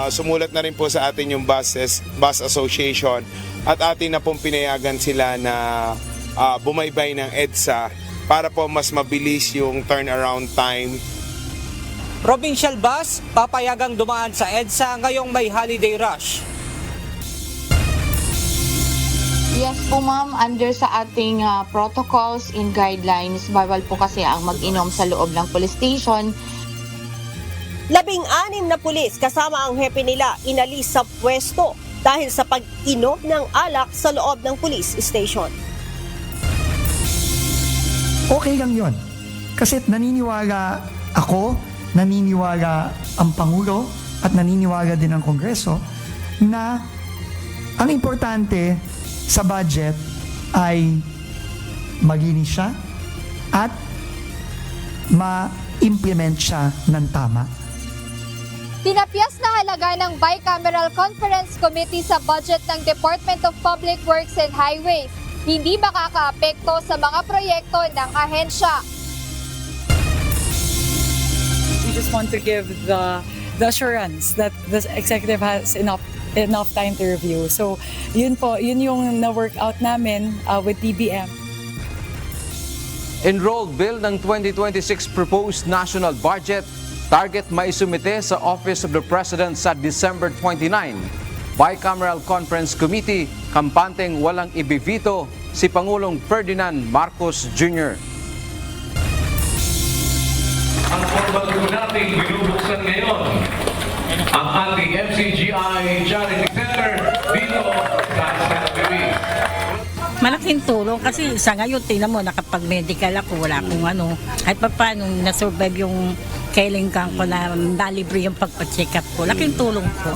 Sumulat na rin po sa atin yung bus association at atin na pong pinayagan sila na bumaybay ng EDSA para po mas mabilis yung turnaround time. Provincial bus, papayagang dumaan sa EDSA ngayong may holiday rush. Yes po ma'am, under sa ating protocols and guidelines, bawal po kasi ang mag-inom sa loob ng police station. 16 na pulis kasama ang hepe nila inalis sa pwesto dahil sa pag-inom ng alak sa loob ng police station. Okay lang yon. Kasi naniniwala ako, naniniwala ang Pangulo at naniniwala din ang Kongreso na ang importante sa budget ay malinis siya at ma-implement siya ng tama. Tinapyas na halaga ng Bicameral Conference Committee sa budget ng Department of Public Works and Highways. Hindi makakaapekto sa mga proyekto ng ahensya. We just want to give the assurance that the executive has enough time to review. So yun yung na-work out namin with DBM. Enrolled bill ng 2026 proposed national budget, target maisumite sa Office of the President sa December 29. Bicameral Conference Committee, kampanteng walang ibivito si Pangulong Ferdinand Marcos Jr. Ang formal po natin binubuksan ngayon ang ating MCGI Charity Center dito sa San Luis. Malaking tulong kasi sa ngayon, tingnan mo, nakapag-medical ako, wala akong kahit pa paano nasurvive yung kailangan ko na nalibre yung pagpa-check up ko. Laking tulong ko.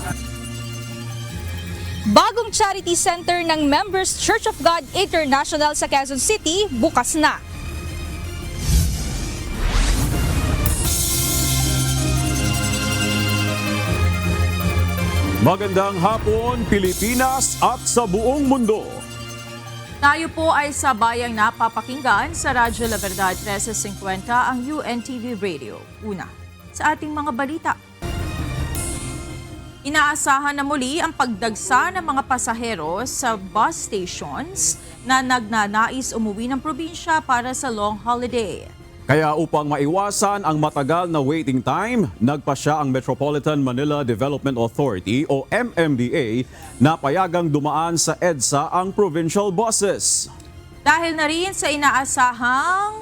Bagong charity center ng Members Church of God International sa Quezon City bukas na. Magandang hapon, Pilipinas at sa buong mundo. Tayo po ay sa bayang napapakinggan sa Radyo La Verdad 1350 ang UNTV Radio. Una, sa ating mga balita. Inaasahan na muli ang pagdagsa ng mga pasahero sa bus stations na nagnanais umuwi ng probinsya para sa long holiday. Kaya upang maiwasan ang matagal na waiting time, nagpasya ang Metropolitan Manila Development Authority o MMDA na payagang dumaan sa EDSA ang provincial buses. Dahil na rin sa inaasahang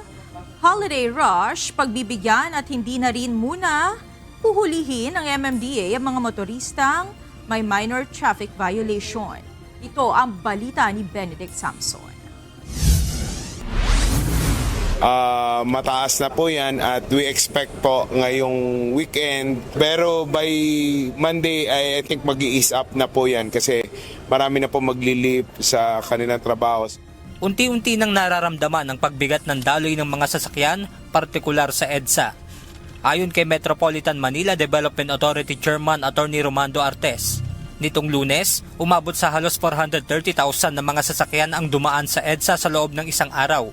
holiday rush, pagbibigyan at hindi na rin muna puhulihin ng MMDA ang mga motoristang may minor traffic violation. Ito ang balita ni Benedict Samson. Mataas na po yan at we expect po ngayong weekend. Pero by Monday I think mag-i-ease up na po yan kasi marami na po maglilip sa kanilang trabaho. Unti-unti nang nararamdaman ang pagbigat ng daloy ng mga sasakyan, partikular sa EDSA. Ayon kay Metropolitan Manila Development Authority Chairman Attorney Romando Artes, nitong Lunes, umabot sa halos 430,000 na mga sasakyan ang dumaan sa EDSA sa loob ng isang araw.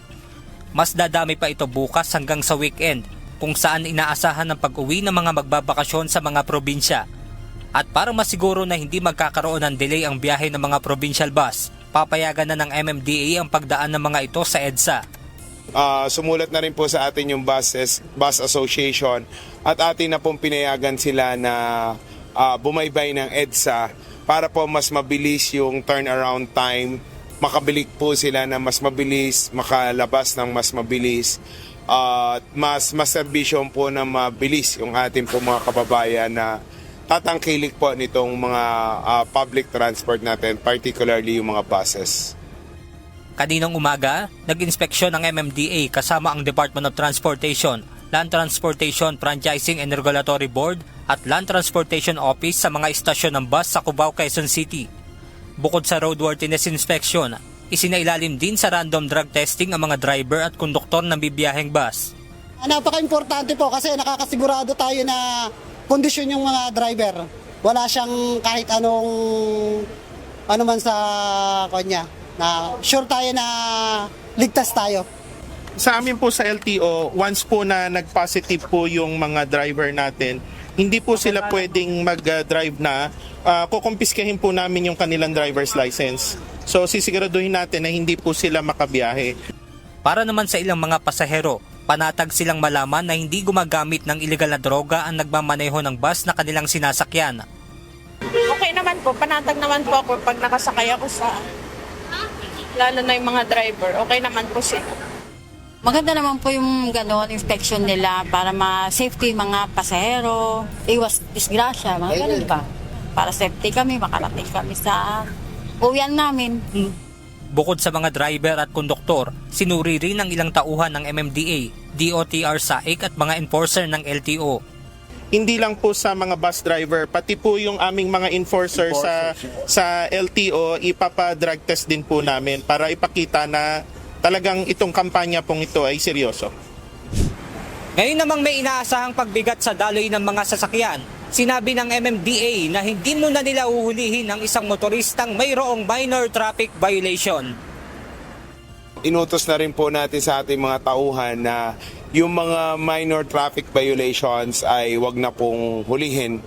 Mas dadami pa ito bukas hanggang sa weekend, kung saan inaasahan ang pag-uwi ng mga magbabakasyon sa mga probinsya. At para masiguro na hindi magkakaroon ng delay ang biyahe ng mga provincial bus, papayagan na ng MMDA ang pagdaan ng mga ito sa EDSA. Sumulat na rin po sa atin yung bus association at atin na pong pinayagan sila na bumaybay ng EDSA para po mas mabilis yung turnaround time, makabilik po sila na mas mabilis, makalabas ng mas mabilis, mas serbisyon po na mabilis yung ating po mga kababayan na tatangkilik po nitong mga public transport natin, particularly yung mga buses. Kaninang umaga, nag-inspeksyon ng MMDA kasama ang Department of Transportation, Land Transportation Franchising and Regulatory Board at Land Transportation Office sa mga istasyon ng bus sa Cubao, Quezon City. Bukod sa roadworthiness inspection, isinailalim din sa random drug testing ang mga driver at konduktor ng bibiyaheng bus. Napaka-importante po kasi nakakasigurado tayo na kondisyon yung mga driver. Wala siyang kahit ano man sa kanya. Na sure tayo na ligtas tayo. Sa amin po sa LTO, once po na nag-positive po yung mga driver natin, hindi po sila pwedeng mag-drive na. Kukumpiskahin po namin yung kanilang driver's license. So sisiguraduhin natin na hindi po sila makabiyahe. Para naman sa ilang mga pasahero, panatag silang malaman na hindi gumagamit ng ilegal na droga ang nagmamaneho ng bus na kanilang sinasakyan. Okay naman po, panatag naman po ako pag nakasakay ako sa, lalo na yung mga driver, okay naman po sila. Maganda naman po yung gano'n, inspection nila para ma-safety mga pasahero, iwas disgrasya, mga ganun ba? Para safety kami, makarating kami sa uwian namin. Bukod sa mga driver at konduktor, sinuri rin ng ilang tauhan ng MMDA, DOTR SAIC at mga enforcer ng LTO. Hindi lang po sa mga bus driver, pati po yung aming mga enforcer sa LTO, ipapa-drug test din po namin para ipakita na talagang itong kampanya pong ito ay seryoso. Ngayon namang may inaasahang pagbigat sa daloy ng mga sasakyan, sinabi ng MMDA na hindi muna nila uhulihin ang isang motoristang mayroong minor traffic violation. Inutos na rin po natin sa ating mga tauhan na yung mga minor traffic violations ay wag na pong hulihin.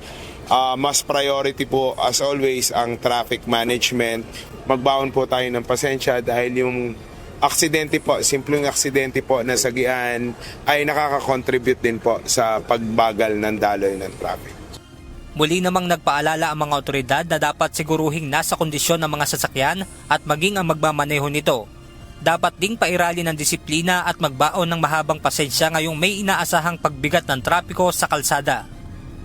Mas priority po as always ang traffic management. Magbaon po tayo ng pasensya dahil yung aksidente po, simpleng aksidente po na sagian ay nakaka-contribute din po sa pagbagal ng daloy ng traffic. Muli namang nagpaalala ang mga otoridad na dapat siguruhing nasa kondisyon ng mga sasakyan at maging ang magmamaneho nito. Dapat ding pairalin ng disiplina at magbaon ng mahabang pasensya ngayong may inaasahang pagbigat ng trapiko sa kalsada.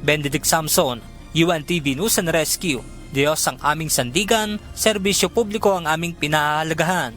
Benedict Samson, UNTV News and Rescue. Diyos ang aming sandigan, serbisyo publiko ang aming pinahahalagahan.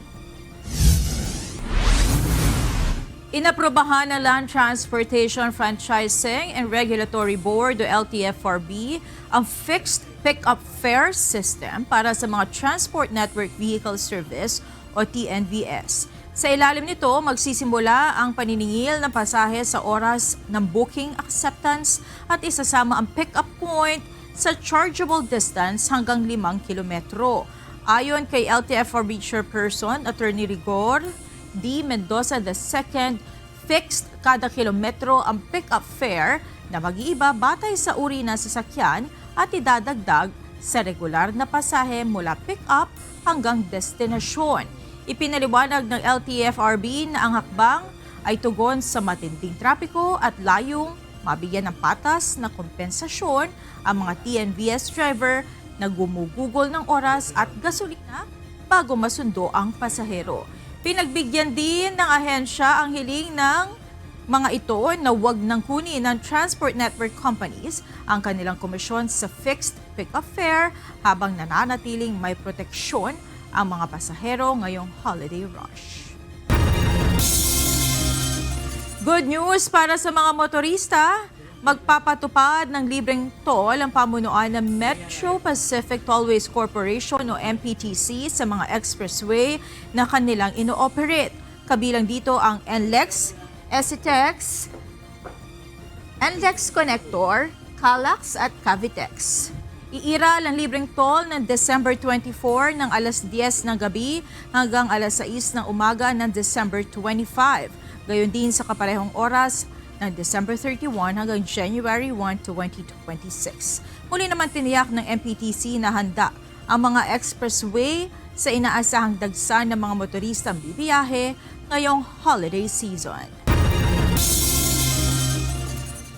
Inaprobahan ng Land Transportation Franchising and Regulatory Board o LTFRB ang fixed pick-up fare system para sa mga Transport Network Vehicle Service o TNVS. Sa ilalim nito, magsisimula ang paniningil ng pasahe sa oras ng booking acceptance at isasama ang pick-up point sa chargeable distance hanggang 5 kilometro. Ayon kay LTFRB Chairperson, Attorney Rigor D. Mendoza II, fixed kada kilometro ang pick-up fare na mag-iiba batay sa uri ng sasakyan at idadagdag sa regular na pasahe mula pick-up hanggang destinasyon. Ipinaliwanag ng LTFRB na ang hakbang ay tugon sa matinding trapiko at layong mabigyan ng patas na kompensasyon ang mga TNVS driver na gumugugol ng oras at gasolina bago masundo ang pasahero. Pinagbigyan din ng ahensya ang hiling ng mga ito na huwag nang kunin ng transport network companies ang kanilang komisyon sa fixed pick-up fare habang nananatiling may proteksyon ang mga pasahero ngayong holiday rush. Good news para sa mga motorista. Magpapatupad ng libreng toll ang pamunuan ng Metro Pacific Tollways Corporation o MPTC sa mga expressway na kanilang ino-operate. Kabilang dito ang NLEX, SCTEX, NLEX Connector, Calax at Cavitex. Iiral ang libreng toll ng December 24 ng alas 10 ng gabi hanggang alas 6 ng umaga ng December 25. Gayon din sa kaparehong oras ng December 31 hanggang January 1, 2026. Muli naman tiniyak ng MPTC na handa ang mga expressway sa inaasahang dagsa ng mga motoristang bibiyahe ngayong holiday season.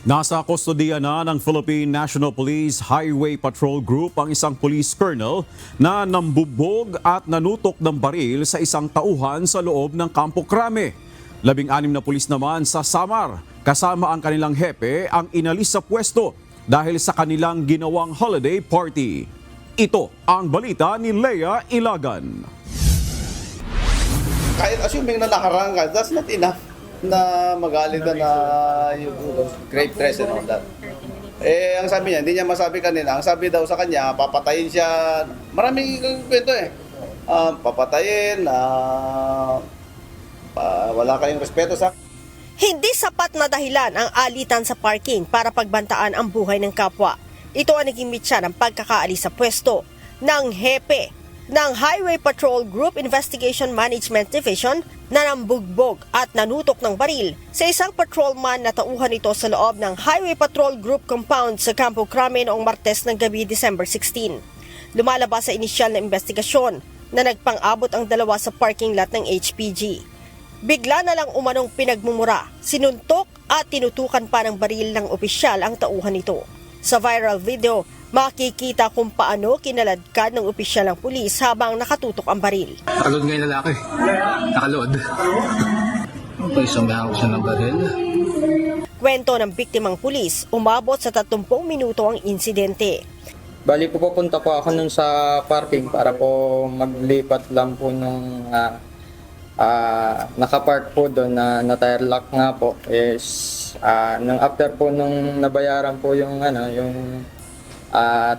Nasa kustodiya na ng Philippine National Police Highway Patrol Group ang isang police colonel na nambubog at nanutok ng baril sa isang tauhan sa loob ng Campo Crame. 16 na pulis naman sa Samar, kasama ang kanilang hepe ang inalis sa pwesto dahil sa kanilang ginawang holiday party. Ito ang balita ni Lea Ilagan. Kahit assuming na nakarangan, that's not enough na magalit na yung grave threats and all that. Ang sabi niya, hindi niya masabi kanina. Ang sabi daw sa kanya, papatayin siya. Maraming kwento papatayin, wala kayong respeto sa... Hindi sapat na dahilan ang alitan sa parking para pagbantaan ang buhay ng kapwa. Ito ang naging mitya ng pagkakaalis sa pwesto ng hepe ng Highway Patrol Group Investigation Management Division na nambugbog at nanutok ng baril sa isang patrolman na tauhan ito sa loob ng Highway Patrol Group compound sa Campo Crame noong Martes ng gabi, December 16. Lumalabas sa inisyal na investigasyon na nagpang-abot ang dalawa sa parking lot ng HPG. Bigla na lang umanong pinagmumura, sinuntok at tinutukan pa ng baril ng opisyal ang tauhan nito. Sa viral video, makikita kung paano kinaladkad ng opisyal ng pulis habang nakatutok ang baril. Nakalod nga yung lalaki. Nakalod. Okay, sumahawak siya ng baril. Kwento ng biktimang pulis, umabot sa 30 minuto ang insidente. Bali po pupunta po ako nun sa parking para po maglipat lang po nung nakapark po doon na tire lock nga po. Nung after po nung nabayaran po yung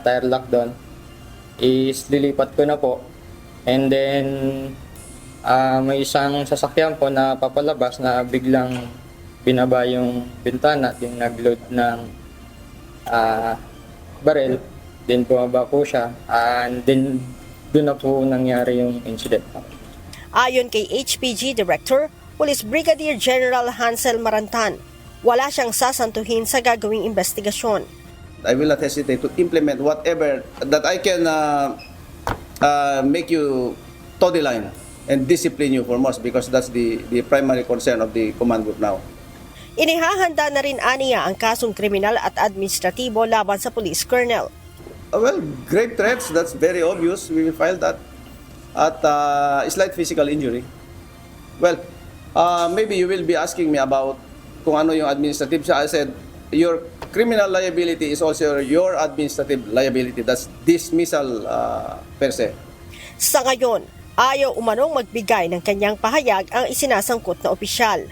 tire lock doon, is lilipat ko na po. And then may isang sasakyan po na papalabas na biglang binaba yung bintana, din nag-load ng baril. Then bumaba po siya, and then doon na po nangyari yung incident. Ayon kay HPG Director, Police Brigadier General Hansel Marantan, wala siyang sasantuhin sa gagawing investigasyon. I will not hesitate to implement whatever that I can make you toe the line and discipline you for most, because that's the primary concern of the command group now. Inihahanda na rin aniya ang kasong kriminal at administratibo laban sa police colonel. Well, grave threats, that's very obvious. We will file that. At slight physical injury. Well, maybe you will be asking me about kung ano yung administrative. I said, your criminal liability is also your administrative liability. That's dismissal per se. Sa ngayon, ayaw umanong magbigay ng kanyang pahayag ang isinasangkot na opisyal.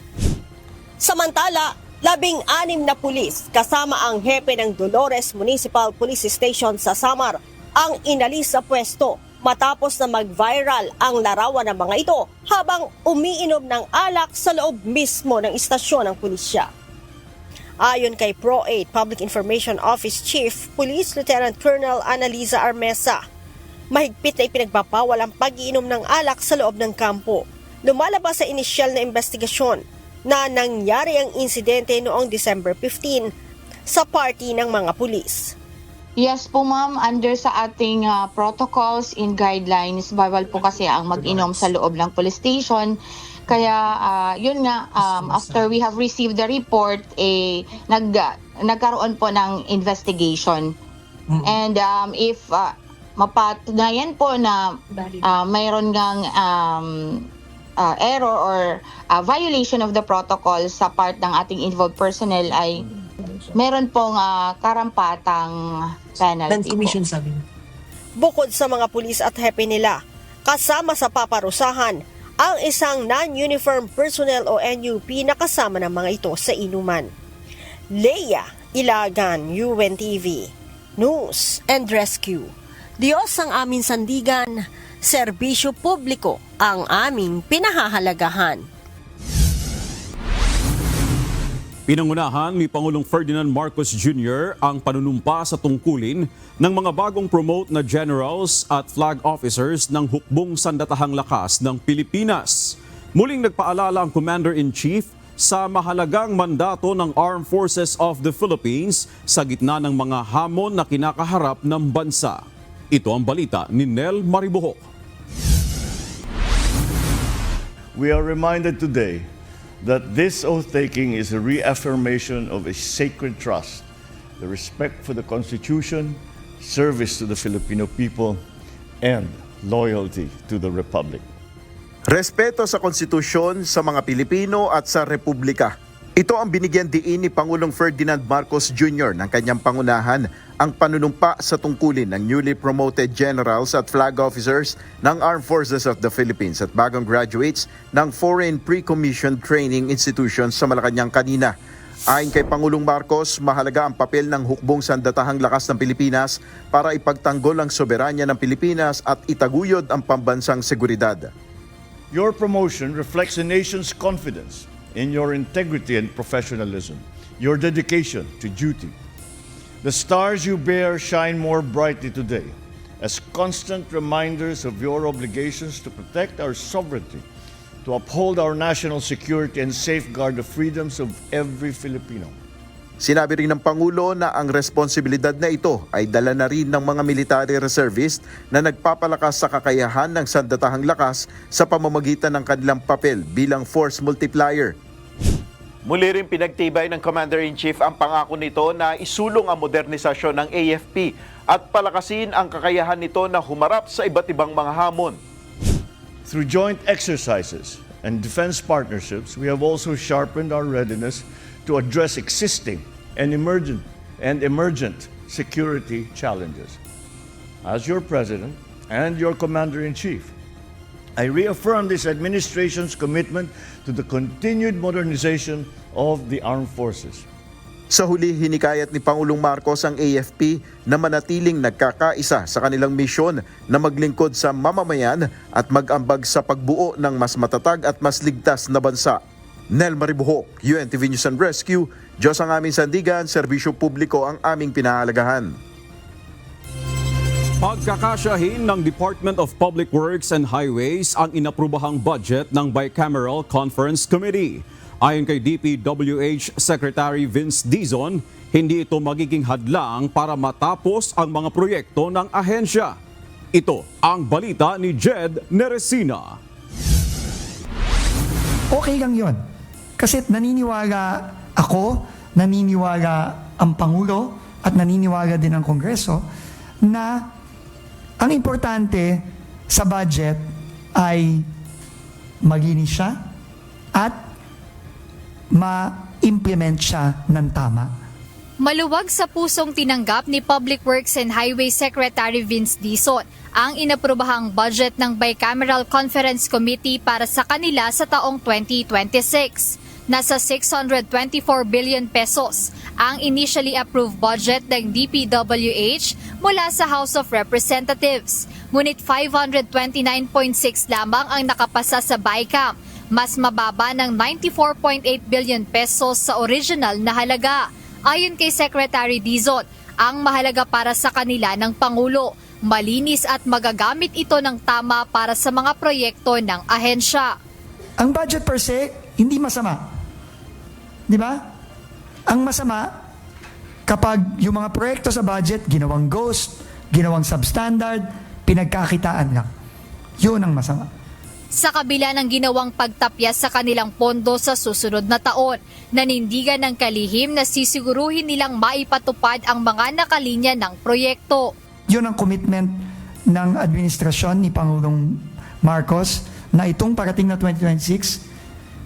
Samantala, 16 na pulis kasama ang hepe ng Dolores Municipal Police Station sa Samar ang inalis sa pwesto matapos na mag-viral ang larawan ng mga ito habang umiinom ng alak sa loob mismo ng istasyon ng pulisya. Ayon kay Pro-8 Public Information Office Chief Police Lieutenant Colonel Annalisa Armesa, mahigpit na ipinagbabawal ang pag-iinom ng alak sa loob ng kampo. Lumalabas sa inisyal na investigasyon na nangyari ang insidente noong December 15 sa party ng mga pulis. Yes po ma'am, under sa ating protocols and guidelines, bawal po kasi ang mag-inom sa loob ng police station. Kaya yun nga, after we have received the report, nagkaroon po ng investigation. And if mapatunayan po na mayroon ngang error or violation of the protocol sa part ng ating involved personnel, ay meron pong karampatang penalty po. Bukod sa mga pulis at hepe nila, kasama sa paparusahan ang isang non-uniform personnel o NUP na kasama ng mga ito sa inuman. Leia Ilagan, UNTV, News and Rescue. Diyos ang aming sandigan, serbisyo publiko ang aming pinahahalagahan. Pinangunahan ni Pangulong Ferdinand Marcos Jr. ang panunumpa sa tungkulin ng mga bagong promote na generals at flag officers ng Hukbong Sandatahang Lakas ng Pilipinas. Muling nagpaalala ang Commander-in-Chief sa mahalagang mandato ng Armed Forces of the Philippines sa gitna ng mga hamon na kinakaharap ng bansa. Ito ang balita ni Nel Maribohok. We are reminded today that this oath-taking is a reaffirmation of a sacred trust, the respect for the Constitution, service to the Filipino people, and loyalty to the Republic. Respeto sa konstitusyon, sa mga Pilipino at sa Republika. Ito ang binigyan diin ni Pangulong Ferdinand Marcos Jr. ng kanyang pangunahan ang panunumpa sa tungkulin ng newly promoted generals at flag officers ng Armed Forces of the Philippines at bagong graduates ng Foreign Pre-Commissioned Training Institution sa Malacanang kanina. Ayon kay Pangulong Marcos, mahalaga ang papel ng Hukbong Sandatahang Lakas ng Pilipinas para ipagtanggol ang soberanya ng Pilipinas at itaguyod ang pambansang seguridad. Your promotion reflects the nation's confidence in your integrity and professionalism, your dedication to duty. The stars you bear shine more brightly today as constant reminders of your obligations to protect our sovereignty, to uphold our national security and safeguard the freedoms of every Filipino. Sinabi rin ng Pangulo na ang responsibilidad na ito ay dala na rin ng mga military reservist na nagpapalakas sa kakayahan ng sandatahang lakas sa pamamagitan ng kanilang papel bilang force multiplier. Muli rin pinagtibay ng Commander-in-Chief ang pangako nito na isulong ang modernisasyon ng AFP at palakasin ang kakayahan nito na humarap sa iba't ibang mga hamon. Through joint exercises and defense partnerships, we have also sharpened our readiness to address existing and emergent security challenges. As your President and your Commander-in-Chief, I reaffirm this administration's commitment to the continued modernization of the armed forces. Sa huli, hinikayat ni Pangulong Marcos ang AFP na manatiling nagkakaisa sa kanilang misyon na maglingkod sa mamamayan at mag-ambag sa pagbuo ng mas matatag at mas ligtas na bansa. Nel Maribuhok, UNTV News and Rescue, Diyos ang aming sandigan, serbisyo publiko ang aming pinahalagahan. Pagkakasyahin ng Department of Public Works and Highways ang inaprubahang budget ng Bicameral Conference Committee. Ayon kay DPWH Secretary Vince Dizon, hindi ito magiging hadlang para matapos ang mga proyekto ng ahensya. Ito ang balita ni Jed Neresina. Okay lang yon. Kasi naniniwala ako, naniniwala ang Pangulo, at naniniwala din ang Kongreso na ang importante sa budget ay malinis siya at ma-implement siya ng tama. Maluwag sa pusong tinanggap ni Public Works and Highway Secretary Vince Dizon ang inaprobahang budget ng Bicameral Conference Committee para sa kanila sa taong 2026. Nasa 624 billion pesos ang initially approved budget ng DPWH mula sa House of Representatives. Ngunit 529.6 lamang ang nakapasa sa BICAM, mas mababa ng 94.8 billion pesos sa original na halaga. Ayon kay Secretary Dizon, ang mahalaga para sa kanila ng Pangulo, malinis at magagamit ito ng tama para sa mga proyekto ng ahensya. Ang budget per se, hindi masama. Di ba? Ang masama, kapag yung mga proyekto sa budget, ginawang ghost, ginawang substandard, pinagkakitaan lang. Yun ang masama. Sa kabila ng ginawang pagtapyas sa kanilang pondo sa susunod na taon, nanindigan ng kalihim na sisiguruhin nilang maipatupad ang mga nakalinya ng proyekto. Yun ang commitment ng administrasyon ni Pangulong Marcos na itong parating na 2026,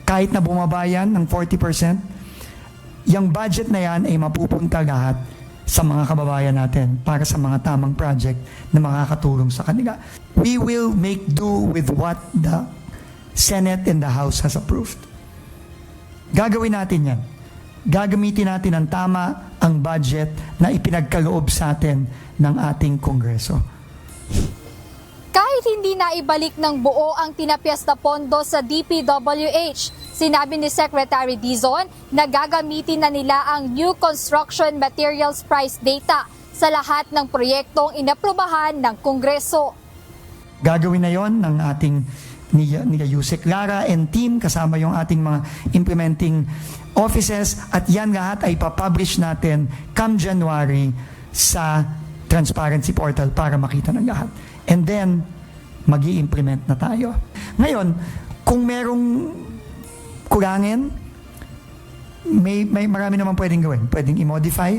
kahit na bumaba yan ng 40%, yung budget na yan ay mapupunta lahat sa mga kababayan natin para sa mga tamang project na makakatulong sa kanila. We will make do with what the Senate and the House has approved. Gagawin natin yan. Gagamitin natin ang tama ang budget na ipinagkaloob sa atin ng ating Kongreso. Kahit hindi na ibalik ng buo ang tinapyas na pondo sa DPWH, sinabi ni Secretary Dizon na gagamitin na nila ang new construction materials price data sa lahat ng proyektong inaprubahan ng Kongreso. Gagawin na yon ng ating ni Yusek Lara and team kasama yung ating mga implementing offices at yan lahat ay papublish natin come January sa transparency portal para makita ng lahat. And then, magi-implement na tayo. Ngayon, kung merong kulangin, may marami naman pwedeng gawin. Pwedeng i-modify,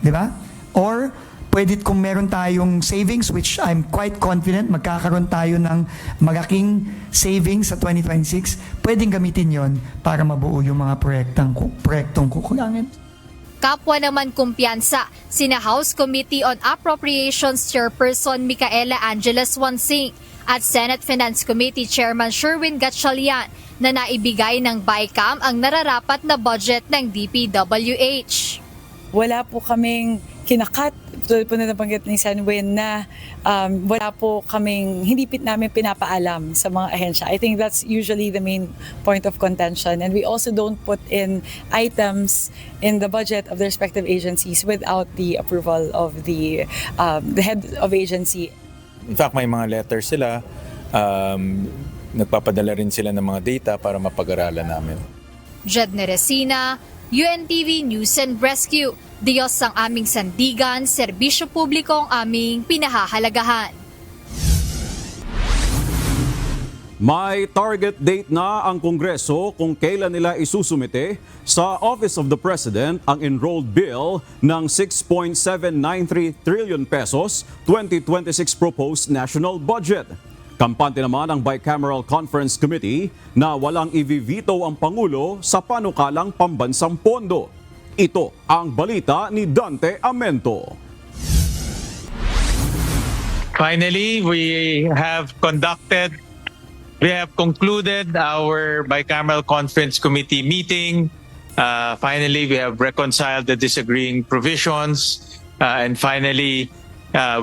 di ba? Or, pwede kung meron tayong savings, which I'm quite confident magkakaroon tayo ng malaking savings sa 2026, pwedeng gamitin yon para mabuo yung mga proyektong kukulangin. Kapwa naman kumpiyansa, sina House Committee on Appropriations Chairperson Micaela Angeles Wansing at Senate Finance Committee Chairman Sherwin Gatchalian na naibigay ng BICAM ang nararapat na budget ng DPWH. Wala po kaming kinakat. Tulad po na nabanggit ni Senwin na wala po kaming, hindi namin pinapaalam sa mga ahensya. I think that's usually the main point of contention. And we also don't put in items in the budget of the respective agencies without the approval of the head of agency. In fact, may mga letters sila. Nagpapadala rin sila ng mga data para mapag-aralan namin. Jed Neresina, UNTV News and Rescue. Diyos ang aming sandigan, serbisyo publiko ang aming pinahahalagahan. May target date na ang Kongreso kung kailan nila isusumite sa Office of the President ang enrolled bill ng 6.793 trillion pesos 2026 proposed national budget. Kampante naman ang Bicameral Conference Committee na walang i-veto ang Pangulo sa panukalang pambansang pondo. Ito ang balita ni Dante Amento. Finally, we have concluded our Bicameral Conference Committee meeting. Finally, we have reconciled the disagreeing provisions. And finally,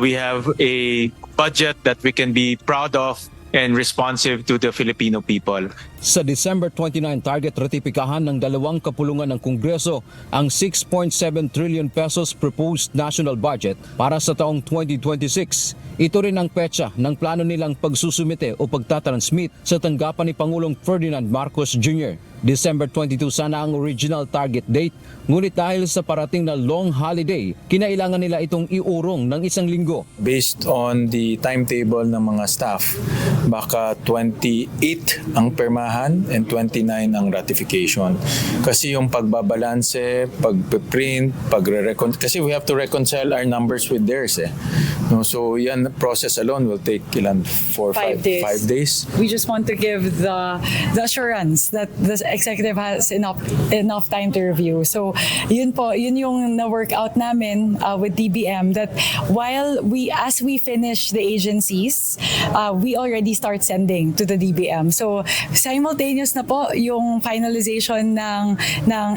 we have a budget that we can be proud of and responsive to the Filipino people. Sa December 29 target ratipikahan ng dalawang kapulungan ng Kongreso ang 6.7 trillion pesos proposed national budget para sa taong 2026. Ito rin ang petsa ng plano nilang pagsusumite o pagtatransmit sa tanggapan ni Pangulong Ferdinand Marcos Jr. December 22 sana ang original target date, ngunit dahil sa parating na long holiday, kinailangan nila itong iurong ng isang linggo. Based on the timetable ng mga staff, baka 28 ang permahan and 29 ang ratification. Kasi yung pagbabalanse, pagpiprint, kasi we have to reconcile our numbers with theirs. No, so yan, process alone will take 5 days. We just want to give the assurance that the executive has enough time to review. So yun yung na-work out namin with DBM, that as we finish the agencies, we already start sending to the DBM. So simultaneous na po yung finalization ng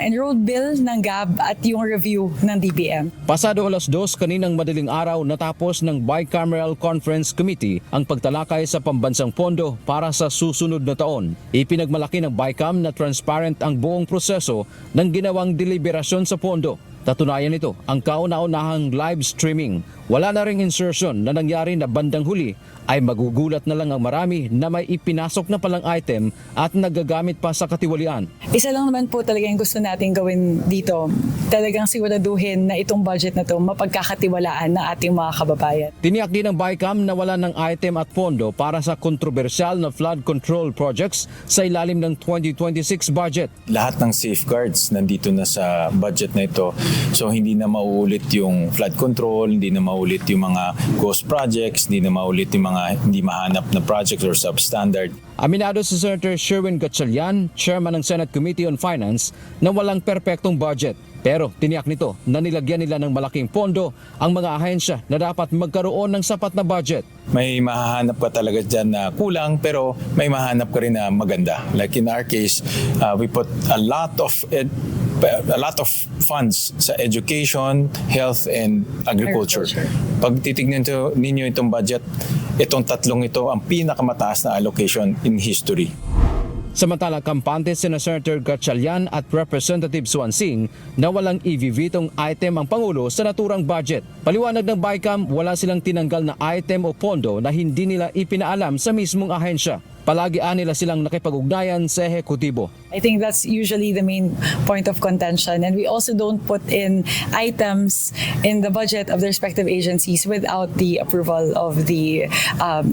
enrolled bill ng GAB at yung review ng DBM. Pasado 2:00 kaninang madaling araw natapos ng Bicameral Conference Committee ang pagtalakay sa pambansang pondo para sa susunod na taon. Ipinagmalaki ng Bicam na transparent ang buong proseso ng ginawang deliberasyon sa pondo. Tatunayan nito ang kauna-unahang live streaming. Wala na ring insertion na nangyari na bandang huli ay magugulat na lang ang marami na may ipinasok na palang item at nagagamit pa sa katiwalian. Isa lang naman po talaga yung gusto natin gawin dito. Talagang siguraduhin na itong budget na to mapagkakatiwalaan ng ating mga kababayan. Tiniyak din ng Bicam na wala ng item at pondo para sa kontrobersyal na flood control projects sa ilalim ng 2026 budget. Lahat ng safeguards nandito na sa budget na ito. So hindi na mauulit yung flood control, hindi na mauulit yung mga ghost projects, hindi na mauulit yung mga hindi mahanap na projects or substandard. Aminado si Senator Sherwin Gatchalian, chairman ng Senate Committee on Finance, na walang perpektong budget. Pero tiniyak nito na nilagyan nila ng malaking pondo ang mga ahensya na dapat magkaroon ng sapat na budget. May mahahanap ka talaga dyan na kulang, pero may mahanap ka rin na maganda. Like in our case, we put a lot of funds sa education, health, and agriculture. Pag titignan ninyo itong budget, itong tatlong ito ang pinakamataas na allocation in history. Samantala, kampante sina Senator Gatchalian at Representative Swansing na walang i-veto item ang Pangulo sa naturang budget. Paliwanag ng Bicam, wala silang tinanggal na item o pondo na hindi nila ipinaalam sa mismong ahensya. Palagi nila silang nakipag-ugnayan sa ehekutibo. I think that's usually the main point of contention, and we also don't put in items in the budget of the respective agencies without the approval of the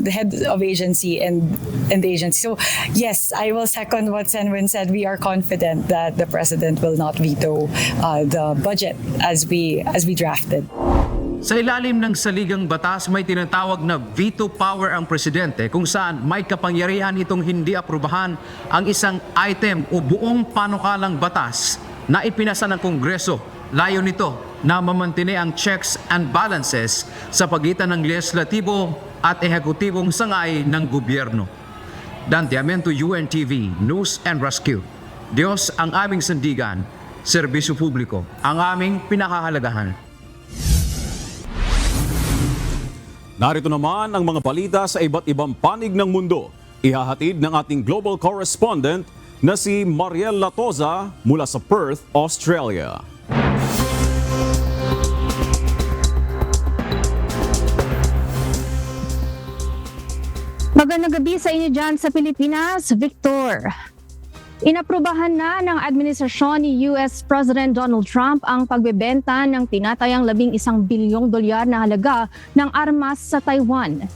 head of agency and the agency. So yes, I will second what Senwin said. We are confident that the President will not veto the budget as we drafted. Sa ilalim ng saligang batas, may tinatawag na veto power ang presidente kung saan may kapangyarihan itong hindi aprubahan ang isang item o buong panukalang batas na ipinasa ng Kongreso. Layo nito na mamantine ang checks and balances sa pagitan ng legislatibo at ehekutibong sangay ng gobyerno. Dante Amento, UNTV News and Rescue. Diyos ang aming sandigan, serbisyo publiko ang aming pinakahalagahan. Narito naman ang mga balita sa iba't ibang panig ng mundo. Ihahatid ng ating global correspondent na si Mariel Latoza mula sa Perth, Australia. Magandang gabi sa inyo dyan sa Pilipinas, Victor. Inaprubahan na ng administrasyon ni US President Donald Trump ang pagbebenta ng tinatayang $11 bilyong na halaga ng armas sa Taiwan.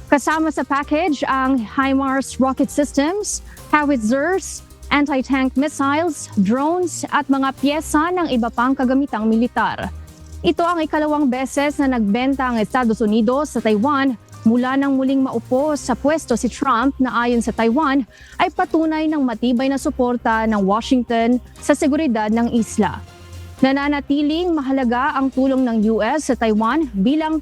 Kasama sa package ang HIMARS rocket systems, howitzers, anti-tank missiles, drones at mga pyesa ng iba pang kagamitang militar. Ito ang ikalawang beses na nagbenta ang Estados Unidos sa Taiwan mula nang muling maupo sa pwesto si Trump na ayon sa Taiwan ay patunay ng matibay na suporta ng Washington sa seguridad ng isla. Nananatiling mahalaga ang tulong ng US sa Taiwan bilang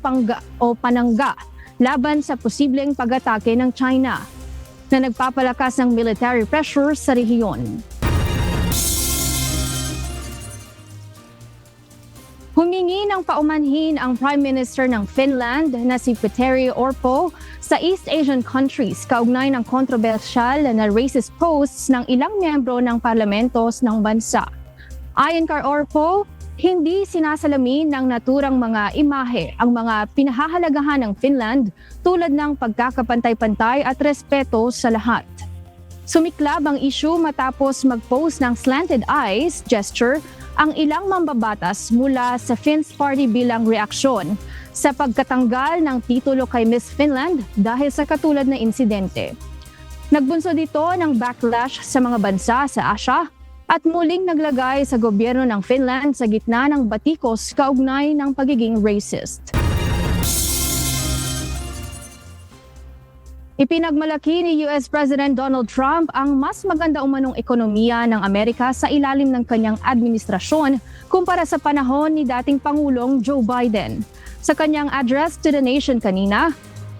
panangga laban sa posibleng pag-atake ng China na nagpapalakas ng military pressure sa rehiyon. Humingi ng paumanhin ang Prime Minister ng Finland na si Petteri Orpo sa East Asian countries kaugnay ng kontrobersyal na racist posts ng ilang miyembro ng parlamentos ng bansa. Ayon kay Orpo, hindi sinasalamin ng naturang mga imahe ang mga pinahahalagahan ng Finland tulad ng pagkakapantay-pantay at respeto sa lahat. Sumiklab ang issue matapos mag-post ng slanted eyes gesture ang ilang mambabatas mula sa Finns Party bilang reaksyon sa pagkatanggal ng titulo kay Miss Finland dahil sa katulad na insidente. Nagbunso dito ng backlash sa mga bansa sa Asia at muling naglagay sa gobyerno ng Finland sa gitna ng batikos kaugnay ng pagiging racist. Ipinagmalaki ni US President Donald Trump ang mas maganda umanong ekonomiya ng Amerika sa ilalim ng kanyang administrasyon kumpara sa panahon ni dating Pangulong Joe Biden. Sa kanyang address to the nation kanina,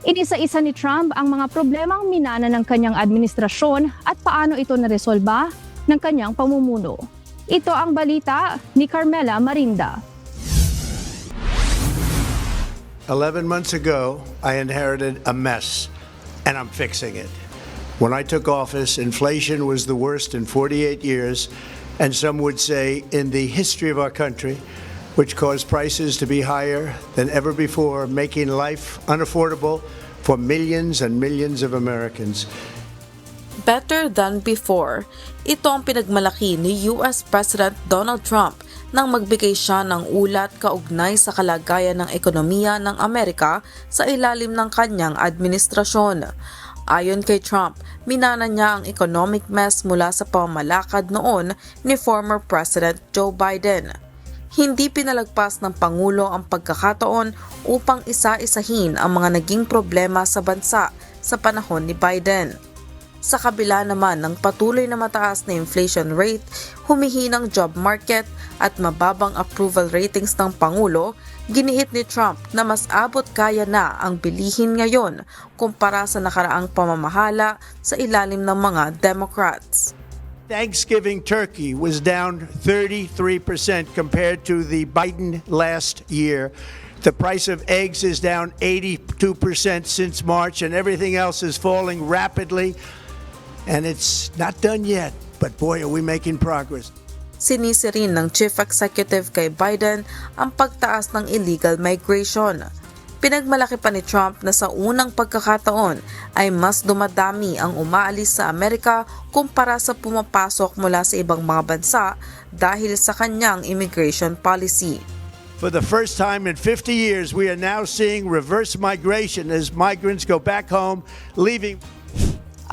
inisa-isa ni Trump ang mga problemang minana ng kanyang administrasyon at paano ito naresolba ng kanyang pamumuno. Ito ang balita ni Carmela Marinda. 11 months ago, I inherited a mess. And I'm fixing it. When I took office, inflation was the worst in 48 years, and some would say in the history of our country, which caused prices to be higher than ever before, making life unaffordable for millions and millions of Americans. Better than before. Ito ang pinagmalaki ni US President Donald Trump nang magbigay siya ng ulat kaugnay sa kalagayan ng ekonomiya ng Amerika sa ilalim ng kanyang administrasyon. Ayon kay Trump, minana niya ang economic mess mula sa pamamalakad noon ni former President Joe Biden. Hindi pinalagpas ng Pangulo ang pagkakataon upang isa-isahin ang mga naging problema sa bansa sa panahon ni Biden. Sa kabila naman ng patuloy na mataas na inflation rate, humihinang job market at mababang approval ratings ng Pangulo, giniit ni Trump na mas abot kaya na ang bilihin ngayon kumpara sa nakaraang pamamahala sa ilalim ng mga Democrats. Thanksgiving turkey was down 33% compared to the Biden last year. The price of eggs is down 82% since March, and everything else is falling rapidly. And it's not done yet, but boy, are we making progress. Sinisi rin ng Chief Executive kay Biden ang pagtaas ng illegal migration. Pinagmalaki pa ni Trump na sa unang pagkakataon ay mas dumadami ang umaalis sa Amerika kumpara sa pumapasok mula sa ibang mga bansa dahil sa kanyang immigration policy. For the first time in 50 years, we are now seeing reverse migration as migrants go back home, leaving.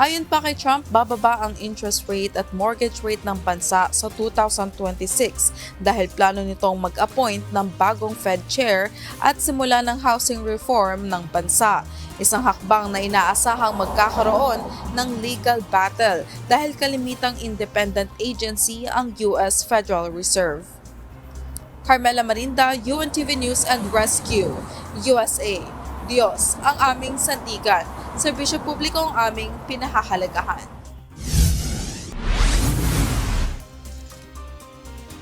Ayon pa kay Trump, bababa ang interest rate at mortgage rate ng bansa sa 2026 dahil plano nitong mag-appoint ng bagong Fed Chair at simula ng housing reform ng bansa. Isang hakbang na inaasahang magkakaroon ng legal battle dahil kalimitang independent agency ang US Federal Reserve. Carmela Marinda, UNTV News and Rescue, USA. Diyos ang aming sandigan. Serbisyo publiko ang aming pinahahalagahan.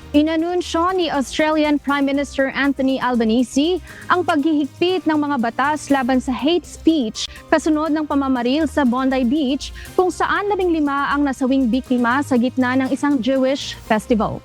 Inanunsyo ni Australian Prime Minister Anthony Albanese ang paghihigpit ng mga batas laban sa hate speech kasunod ng pamamaril sa Bondi Beach kung saan 15 ang nasawing biktima sa gitna ng isang Jewish festival.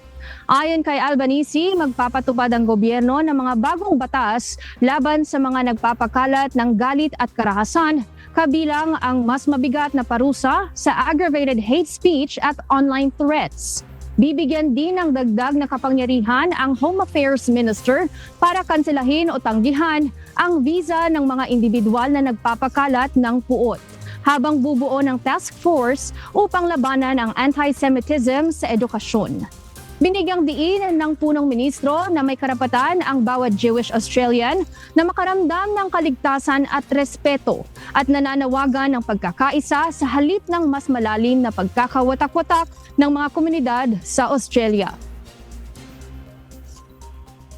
Ayon kay Albanese, magpapatupad ang gobyerno ng mga bagong batas laban sa mga nagpapakalat ng galit at karahasan, kabilang ang mas mabigat na parusa sa aggravated hate speech at online threats. Bibigyan din ng dagdag na kapangyarihan ang Home Affairs Minister para kanselahin o tanggihan ang visa ng mga individual na nagpapakalat ng puot, habang bubuo ng task force upang labanan ang anti-Semitism sa edukasyon. Binigyang diin ng punong ministro na may karapatan ang bawat Jewish Australian na makaramdam ng kaligtasan at respeto at nananawagan ng pagkakaisa sa halip ng mas malalim na pagkakawatak-watak ng mga komunidad sa Australia.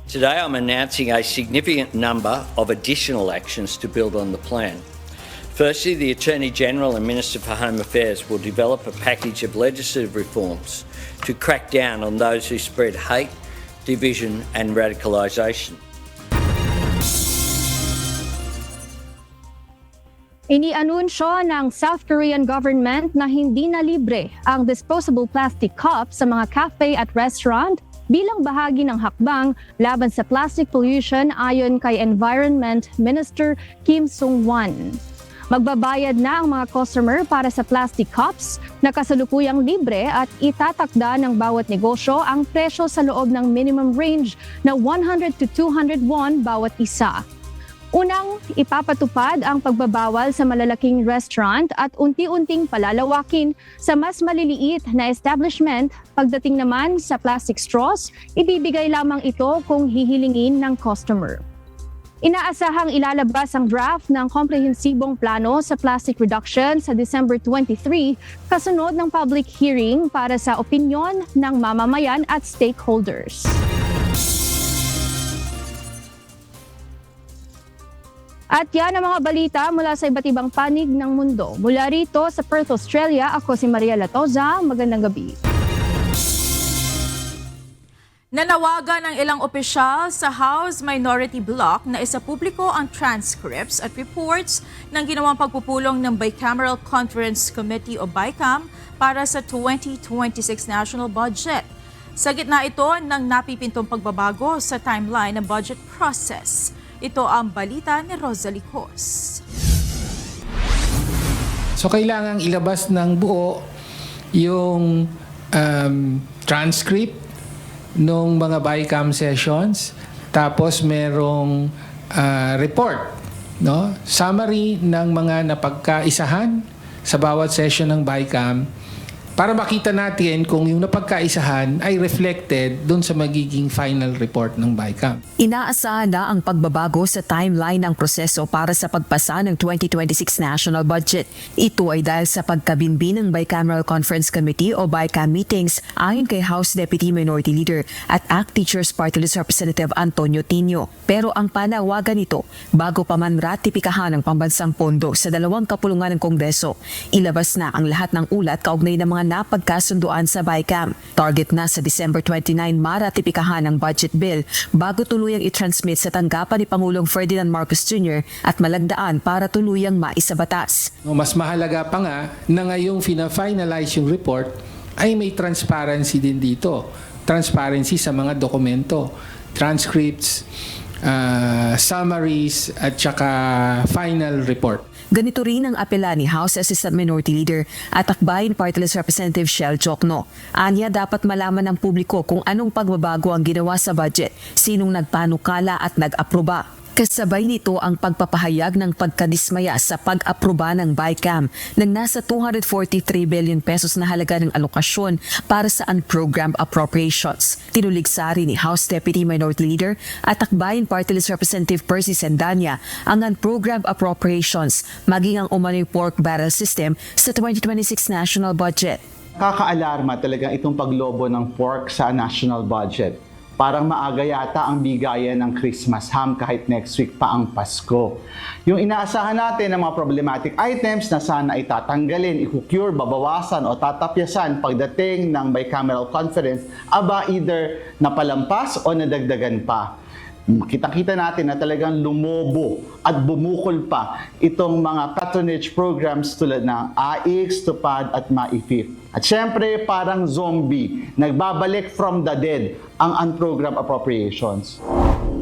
Today I'm announcing a significant number of additional actions to build on the plan. Firstly, the Attorney-General and Minister for Home Affairs will develop a package of legislative reforms to crack down on those who spread hate, division and radicalisation. Inianunsyo ng South Korean government na hindi na libre ang disposable plastic cups sa mga cafe at restaurant bilang bahagi ng hakbang laban sa plastic pollution ayon kay Environment Minister Kim Sung-won. Magbabayad na ang mga customer para sa plastic cups na kasalukuyang libre at itatakda ng bawat negosyo ang presyo sa loob ng minimum range na 100 to 200 won bawat isa. Unang, ipapatupad ang pagbabawal sa malalaking restaurant at unti-unting palalawakin sa mas maliliit na establishment. Pagdating naman sa plastic straws, ibibigay lamang ito kung hihilingin ng customer. Inaasahang ilalabas ang draft ng komprehensibong plano sa plastic reduction sa December 23 kasunod ng public hearing para sa opinyon ng mamamayan at stakeholders. At yan ang mga balita mula sa iba't ibang panig ng mundo. Mula rito sa Perth, Australia, ako si Maria Latoza. Magandang gabi. Nanawagan ng ilang opisyal sa House Minority Bloc na isapubliko ang transcripts at reports ng ginawang pagpupulong ng Bicameral Conference Committee o BICAM para sa 2026 national budget. Sa gitna ito ng napipintong pagbabago sa timeline ng budget process. Ito ang balita ni Rosalie Cos. So kailangang ilabas ng buo yung transcript nung mga BICAM sessions, tapos merong report, no? Summary ng mga napagkaisahan sa bawat session ng BICAM para makita natin kung yung napagkaisahan ay reflected doon sa magiging final report ng BICAM. Inaasahan na ang pagbabago sa timeline ng proseso para sa pagpasa ng 2026 national budget. Ito ay dahil sa pagkabinbin ng Bicameral Conference Committee o BICAM meetings ayon kay House Deputy Minority Leader at ACT Teachers Party List Representative Antonio Tino. Pero ang panawagan nito, bago pa man ratipikahan ang pambansang pondo sa dalawang kapulungan ng Kongreso, ilabas na ang lahat ng ulat kaugnay ng mga napagkasunduan sa BICAM. Target na sa December 29 maratipikahan ang budget bill bago tuluyang i-transmit sa tanggapan ni Pangulong Ferdinand Marcos Jr. at malagdaan para tuluyang maisabatas. Mas mahalaga pa nga na ngayong fina-finalize yung report ay may transparency din dito. Transparency sa mga dokumento, transcripts, summaries at saka final report. Ganito rin ang apela ni House Assistant Minority Leader at Akbayan Party List Representative Shell Jokno. Anya, dapat malaman ng publiko kung anong pagbabago ang ginawa sa budget, sinong nagpanukala at nag-aproba. Kasabay nito ang pagpapahayag ng pagkadismaya sa pag-aproba ng BICAM ng nasa 243 billion pesos na halaga ng alokasyon para sa unprogrammed appropriations. Tinuligsari ni House Deputy Minority Leader at Akbayan Party List Representative Percy Sandanya ang unprogrammed appropriations maging ang umano'y pork barrel system sa 2026 national budget. Kakaalarma talaga itong paglobo ng pork sa national budget. parang maaga yata ang bigayan ng Christmas ham kahit next week pa ang Pasko. Yung inaasahan natin ng mga problematic items na sana ay tatanggalin, i-cure, babawasan o tatapyasan pagdating ng bicameral conference, either napalampas o nadagdagan pa. Kita-kita natin na talagang lumobo at bumukol pa itong mga patronage programs tulad ng AIX, TUPAD at MAIFIP. At syempre, parang zombie, nagbabalik from the dead ang unprogrammed appropriations.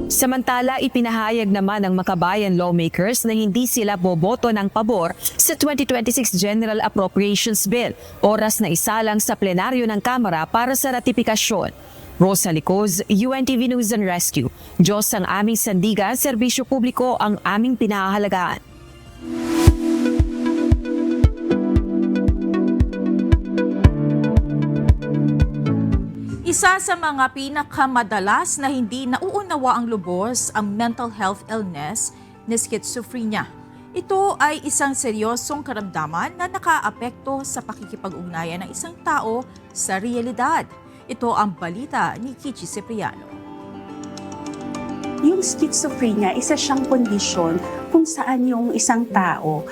Samantala, ipinahayag naman ng makabayan lawmakers na hindi sila boboto ng pabor sa 2026 General Appropriations Bill, oras na isalang sa plenaryo ng Kamara para sa ratifikasyon. Rosa Licoz, UNTV News and Rescue. Diyos ang aming sandigan, serbisyo publiko ang aming pinahahalagaan. Isa sa mga pinakamadalas na hindi nauunawa ang lubos ang mental health illness na schizophrenia. Ito ay isang seryosong karamdaman na nakaapekto sa pakikipag-ugnayan ng isang tao sa realidad. Ito ang balita ni Kichi Cipriano. Yung schizophrenia, isa siyang kondisyon kung saan yung isang tao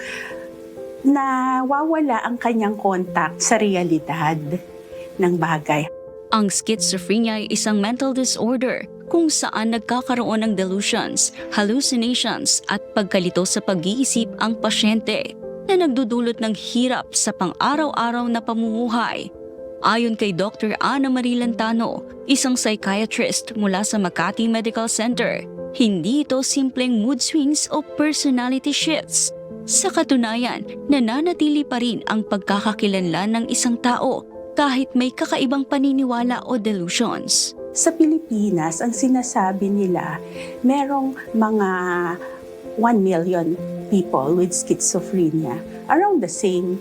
nawawala ang kanyang contact sa realidad ng bagay. Ang schizophrenia ay isang mental disorder kung saan nagkakaroon ng delusions, hallucinations at pagkalito sa pag-iisip ang pasyente na nagdudulot ng hirap sa pang-araw-araw na pamumuhay. Ayon kay Dr. Ana Marie Lantano, isang psychiatrist mula sa Makati Medical Center, hindi ito simpleng mood swings o personality shifts. Sa katunayan, nananatili pa rin ang pagkakakilanlan ng isang tao kahit may kakaibang paniniwala o delusions. Sa Pilipinas, ang sinasabi nila, merong mga 1 million people with schizophrenia. Around the same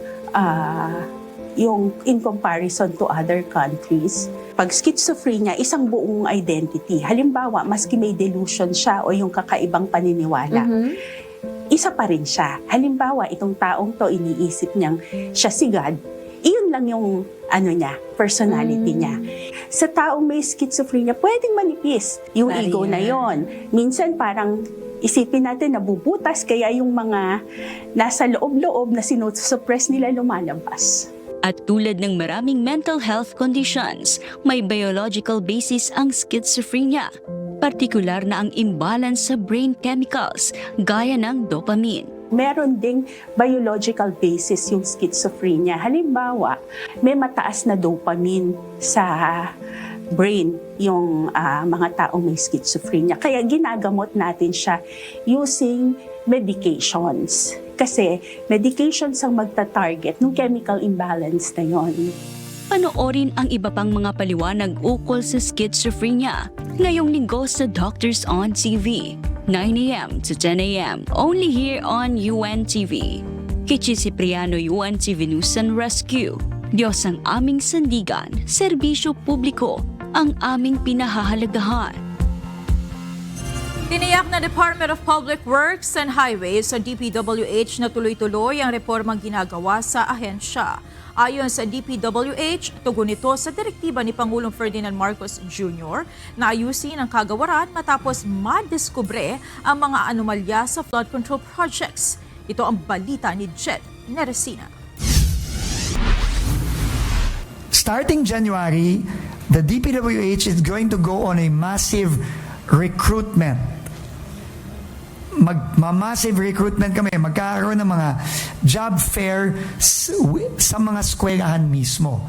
yung in comparison to other countries. Pag schizophrenia, isang buong identity. Halimbawa, maski may delusion siya o yung kakaibang paniniwala, isa pa rin siya. Halimbawa, itong taong to, iniisip niyang siya si God, iyon lang yung personality niya. Sa taong may schizophrenia, pwedeng manipis yung ego na yon. Minsan parang isipin natin nabubutas, kaya yung mga nasa loob-loob na sinusuppress nila lumalabas. At tulad ng maraming mental health conditions, may biological basis ang schizophrenia. Partikular na ang imbalance sa brain chemicals gaya ng dopamine. Meron ding biological basis yung schizophrenia. Halimbawa, may mataas na dopamine sa brain yung mga taong may schizophrenia. Kaya ginagamot natin siya using medications. Kasi medications ang magta-target ng chemical imbalance na yon. Panoorin ang iba pang mga paliwanag ukol sa schizophrenia ngayong linggo sa Doctors on TV, 9 a.m. to 10 a.m. only here on UNTV. Kichi Cipriano, UNTV News and Rescue. Diyos ang aming sandigan, serbisyo publiko ang aming pinahahalagahan. Tiniyak na Department of Public Works and Highways sa DPWH na tuloy-tuloy ang reformang ginagawa sa ahensya. Ayon sa DPWH, tugon ito sa direktiba ni Pangulong Ferdinand Marcos Jr. na ayusin ang kagawaran matapos madiskubre ang mga anomalya sa flood control projects. Ito ang balita ni Jed Neresina. Starting January, the DPWH is going to go on a massive recruitment. Massive recruitment kami. Magkakaroon ng mga job fair sa mga eskwelahan mismo.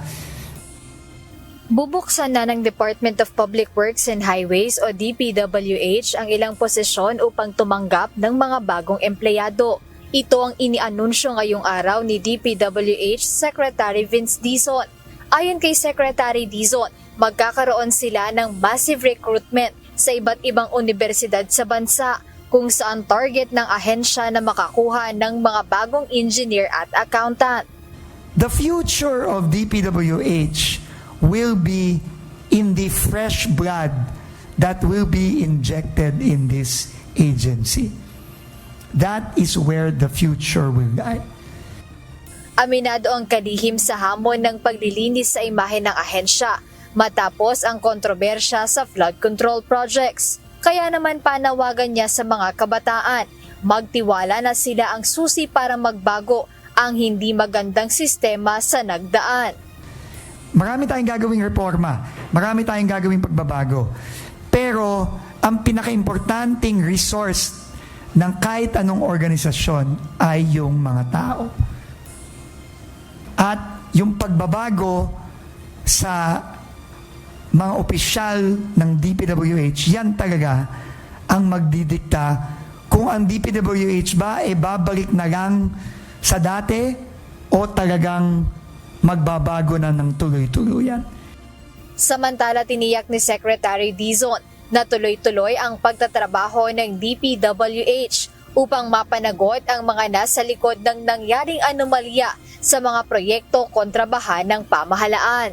Bubuksan na ng Department of Public Works and Highways o DPWH ang ilang posisyon upang tumanggap ng mga bagong empleyado. Ito ang inianunsyo ngayong araw ni DPWH Secretary Vince Dizon. Ayon kay Secretary Dizon, magkakaroon sila ng massive recruitment sa iba't ibang universidad sa bansa, kung saan target ng ahensya na makakuha ng mga bagong engineer at accountant. The future of DPWH will be in the fresh blood that will be injected in this agency. That is where the future will lie. Aminado ang kalihim sa hamon ng paglilinis sa imahe ng ahensya. matapos ang kontrobersya sa flood control projects. Kaya naman panawagan niya sa mga kabataan, magtiwala na sila ang susi para magbago ang hindi magandang sistema sa nagdaan. Marami tayong gagawing reforma, marami tayong gagawing pagbabago. Pero ang pinaka-importanting resource ng kahit anong organisasyon ay yung mga tao. At yung pagbabago sa mga opisyal ng DPWH, yan talaga ang magdidikta kung ang DPWH ba ay babalik na lang sa dati o talagang magbabago na ng tuloy-tuluyan. Samantala, tiniyak ni Secretary Dizon na tuloy-tuloy ang pagtatrabaho ng DPWH upang mapanagot ang mga nasa likod ng nangyaring anomalya sa mga proyekto kontrabahan ng pamahalaan.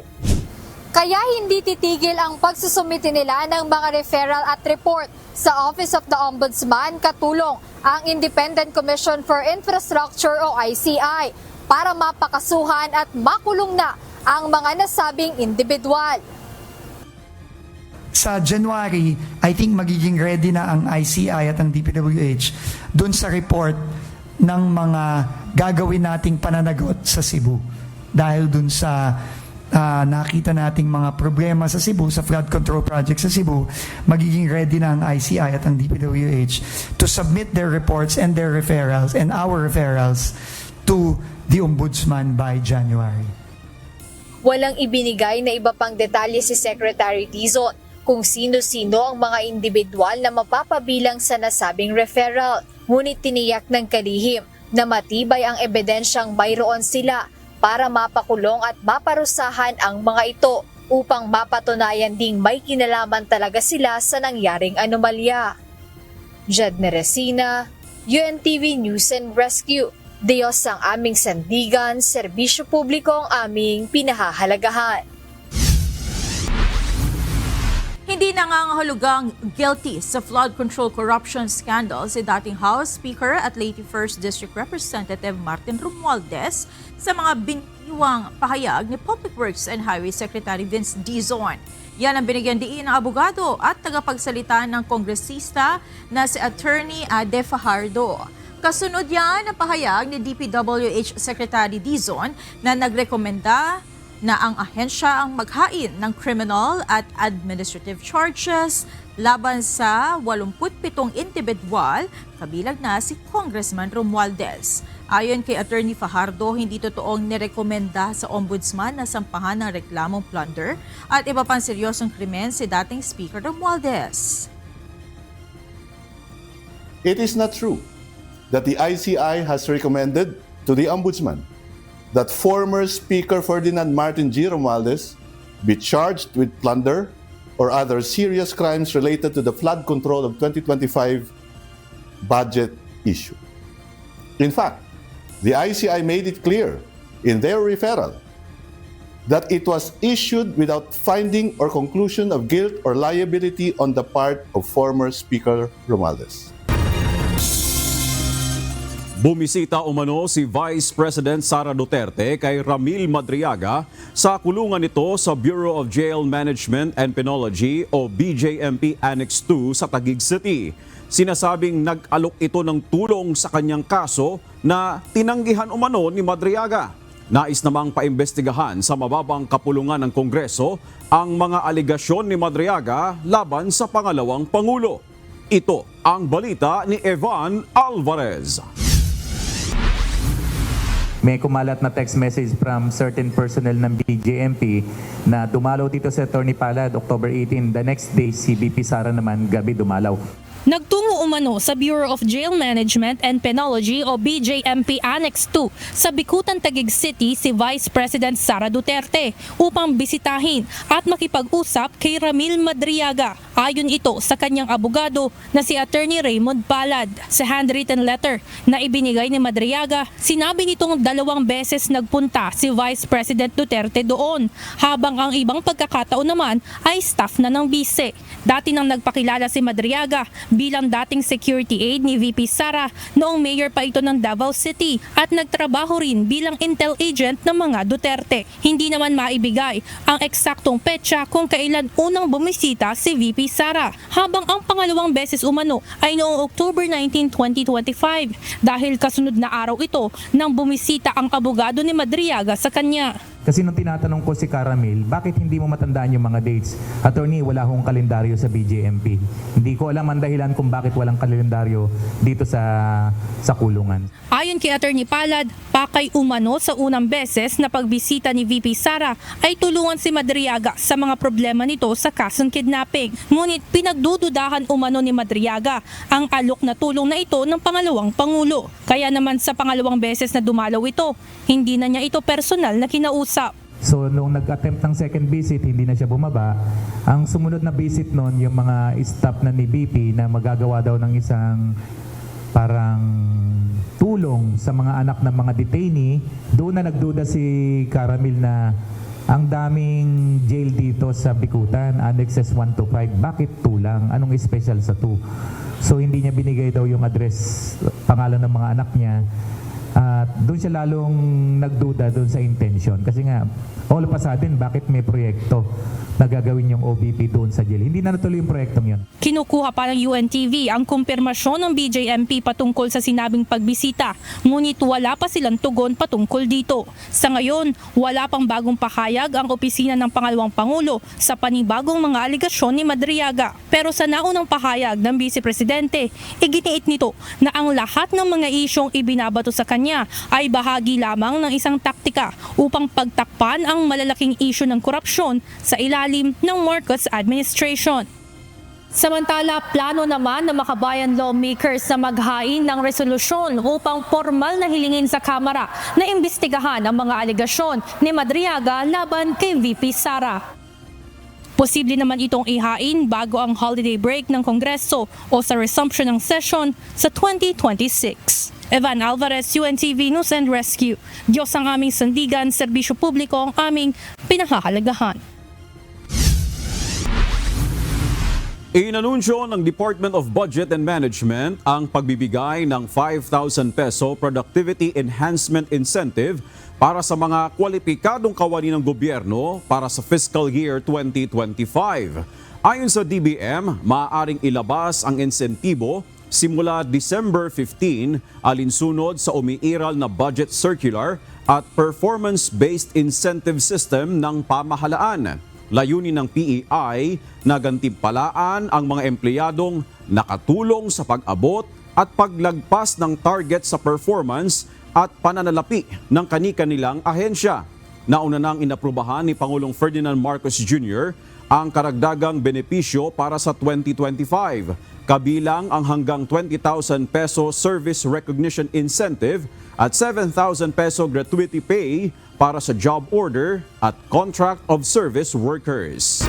Kaya hindi titigil ang pagsusumiti nila ng mga referral at report sa Office of the Ombudsman, katulong ang Independent Commission for Infrastructure o ICI para mapakasuhan at makulong na ang mga nasabing individual. Sa January, I think magiging ready na ang ICI at ang DPWH dun sa report ng mga gagawin nating pananagot sa Cebu. Dahil dun sa nakita nating mga problema sa Cebu, sa flood control project sa Cebu, magiging ready na ang ICI at ang DPWH to submit their reports and their referrals and our referrals to the Ombudsman by January. Walang ibinigay na iba pang detalye si Secretary Dizon kung sino-sino ang mga individual na mapapabilang sa nasabing referral. Ngunit tiniyak ng kalihim na matibay ang ebidensyang mayroon sila para mapakulong at maparusahan ang mga ito upang mapatunayan ding may kinalaman talaga sila sa nangyaring anomalya. Jedne Resina, UNTV News and Rescue. Diyos ang aming sandigan, serbisyo publiko ang aming pinahahalagahan. Hindi nangangahulugang guilty sa flood control corruption scandal si dating House Speaker at Leyte 1st District Representative Martin Romualdez sa mga biniwang pahayag ni Public Works and Highway Secretary Vince Dizon. Yan ang binigyan diin ng abogado at tagapagsalita ng kongresista na si Attorney Ade Fajardo. Kasunod yan ang pahayag ni DPWH Secretary Dizon na nagrekomenda na ang ahensya ang maghain ng criminal at administrative charges laban sa 87 individual, kabilang na si Congressman Romualdez. Ayon kay Attorney Fajardo, hindi totoong nirekomenda sa Ombudsman na sampahan ng reklamong plunder at iba pang seryosong krimen si dating Speaker Romualdez. It is not true that the ICI has recommended to the Ombudsman that former Speaker Ferdinand Martin G. Romualdez be charged with plunder or other serious crimes related to the flood control of 2025 budget issue. In fact, the ICI made it clear in their referral that it was issued without finding or conclusion of guilt or liability on the part of former Speaker Romualdez. Bumisita umano si Vice President Sara Duterte kay Ramil Madriaga sa kulungan nito sa Bureau of Jail Management and Penology o BJMP Annex 2 sa Taguig City. Sinasabing nag-alok ito ng tulong sa kanyang kaso na tinanggihan umano ni Madriaga. Nais namang paimbestigahan sa mababang kapulungan ng Kongreso ang mga aligasyon ni Madriaga laban sa pangalawang Pangulo. Ito ang balita ni Evan Alvarez. May kumalat na text message from certain personnel ng BJMP na dumalaw dito sa Attorney Palad October 18. The next day, si BP Sara naman gabi dumalaw. Nagtungo umano sa Bureau of Jail Management and Penology o BJMP Annex 2 sa Bikutan, Taguig City si Vice President Sara Duterte upang bisitahin at makipag-usap kay Ramil Madriaga. Ayon ito sa kanyang abogado na si Attorney Raymond Palad. Sa handwritten letter na ibinigay ni Madriaga, sinabi nitong 2 beses nagpunta si Vice President Duterte doon, habang ang ibang pagkakataon naman ay staff na ng bise. Dati nang nagpakilala si Madriaga, bilang dating security aide ni VP Sara noong mayor pa ito ng Davao City at nagtrabaho rin bilang intel agent ng mga Duterte. Hindi naman maibigay ang eksaktong petsa kung kailan unang bumisita si VP Sara, habang ang pangalawang beses umano ay noong October 19, 2025 dahil kasunod na araw ito nang bumisita ang abogado ni Madriaga sa kanya. Kasi nung tinatanong ko si Caramel, bakit hindi mo matandaan yung mga dates? Attorney, wala akong kalendaryo sa BJMP. Hindi ko alam ang dahilan kung bakit walang kalendaryo dito sa kulungan. Ayon kay Attorney Palad, pakay umano sa unang beses na pagbisita ni VP Sara ay tulungan si Madriaga sa mga problema nito sa kasong kidnapping. Ngunit pinagdududahan umano ni Madriaga ang alok na tulong na ito ng pangalawang Pangulo. Kaya naman sa pangalawang beses na dumalaw ito, hindi na niya ito personal na kinausap. So, nung nag-attempt ng second visit, hindi na siya bumaba. Ang sumunod na visit nun, yung mga staff na ni BP na magagawa daw ng isang parang tulong sa mga anak ng mga detainee, doon na nagduda si Caramel na ang daming jail dito sa Bikutan, annexes 1 to 5. Bakit 2 lang? Anong special sa 2? So, hindi niya binigay daw yung address, pangalan ng mga anak niya. At doon siya lalong nagduda doon sa intention. Kasi nga, all of a sudden, bakit may proyekto na gagawin yung OBP doon sa jail? Hindi na natuloy yung proyektong yun. Kinukuha pa ng UNTV ang kumpirmasyon ng BJMP patungkol sa sinabing pagbisita, ngunit wala pa silang tugon patungkol dito. Sa ngayon, wala pang bagong pahayag ang opisina ng pangalawang Pangulo sa panibagong mga aligasyon ni Madriaga. Pero sa naunang pahayag ng Vice Presidente, iginiit nito na ang lahat ng mga isyong ibinabato sa kanya ay bahagi lamang ng isang taktika upang pagtakpan ang malalaking isyu ng korupsyon sa ilalim ng Marcos administration. Samantala, plano naman ng makabayan lawmakers na maghain ng resolusyon upang formal na hilingin sa Kamara na imbestigahan ang mga aligasyon ni Madriaga laban kay VP Sara. Posible naman itong ihain bago ang holiday break ng Kongreso o sa resumption ng session sa 2026. Evan Alvarez, UNTV News and Rescue. Diyos ang aming sandigan, serbisyo publiko ang aming pinahahalagahan. Inanunsyo ng Department of Budget and Management ang pagbibigay ng 5,000 peso Productivity Enhancement Incentive para sa mga kwalipikadong kawani ng gobyerno para sa fiscal year 2025. Ayon sa DBM, maaaring ilabas ang insentibo simula December 15 alinsunod sa umiiral na budget circular at performance-based incentive system ng pamahalaan. Layunin ng PEI na gantimpalaan ang mga empleyadong nakatulong sa pag-abot at paglagpas ng target sa performance at pananalapi ng kani-kanilang ahensya. Nauna nang inaprubahan ni Pangulong Ferdinand Marcos Jr. ang karagdagang benepisyo para sa 2025, kabilang ang hanggang 20,000 peso service recognition incentive at 7,000 peso gratuity pay para sa job order at contract of service workers.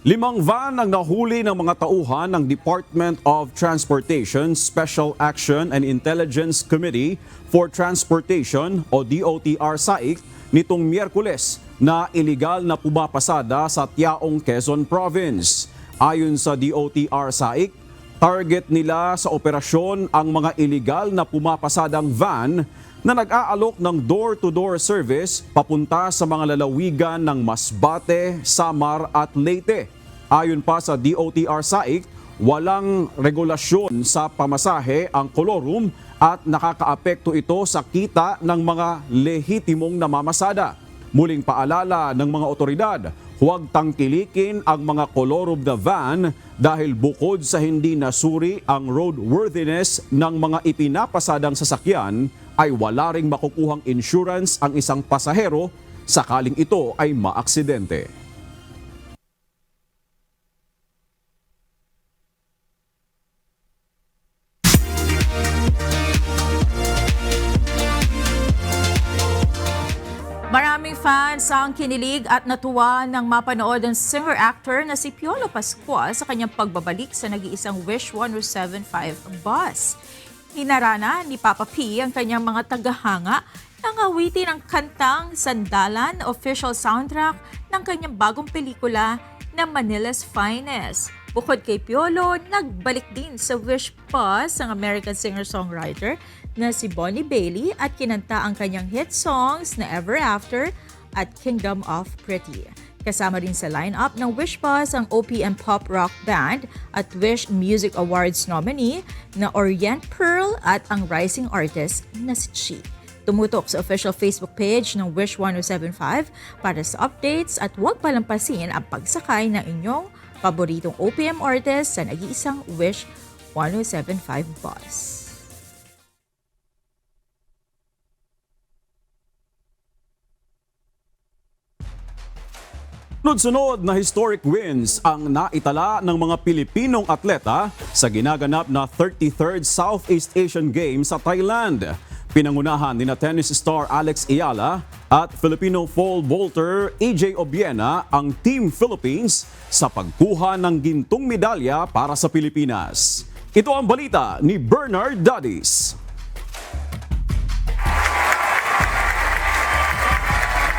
5 van ang nahuli ng mga tauhan ng Department of Transportation Special Action and Intelligence Committee for Transportation o DOTR-SAIC nitong Miyerkules na iligal na pumapasada sa Tiaong, Quezon Province. Ayon sa DOTR-SAIC, target nila sa operasyon ang mga iligal na pumapasadang van na nag-aalok ng door-to-door service papunta sa mga lalawigan ng Masbate, Samar at Leyte. Ayon pa sa DOTR-SAIC, walang regulasyon sa pamasahe ang kolorum at nakakaapekto ito sa kita ng mga lehitimong namamasada. Muling paalala ng mga otoridad, huwag tangkilikin ang mga kolorum na van dahil bukod sa hindi nasuri ang roadworthiness ng mga ipinapasadang sasakyan, ay wala ring makukuhang insurance ang isang pasahero sakaling ito ay maaksidente. Maraming fans ang kinilig at natuwa nang mapanood ang singer-actor na si Piolo Pascual sa kanyang pagbabalik sa nag-iisang Wish 1075 bus. Hinarana ni Papa P ang kanyang mga tagahanga nang awitin ang kantang Sandalan, official soundtrack ng kanyang bagong pelikula na Manila's Finest. Bukod kay Piolo, nagbalik din sa Wish Bus ang American singer-songwriter na si Bonnie Bailey at kinanta ang kanyang hit songs na Ever After at Kingdom of Pretty. Kasama rin sa lineup ng Wish Bus ang OPM pop rock band at Wish Music Awards nominee na Orient Pearl at ang rising artist na si Chi. Tumutok sa official Facebook page ng Wish 1075 para sa updates at huwag palampasin ang pagsakay ng inyong paboritong OPM artist sa nag-iisang Wish 1075 bus. Sunod-sunod na historic wins ang naitala ng mga Pilipinong atleta sa ginaganap na 33rd Southeast Asian Games sa Thailand. Pinangunahan ni tennis star Alex Ayala at Filipino pole vaulter EJ Obiena ang Team Philippines sa pagkuha ng gintong medalya para sa Pilipinas. Ito ang balita ni Bernard Dadis.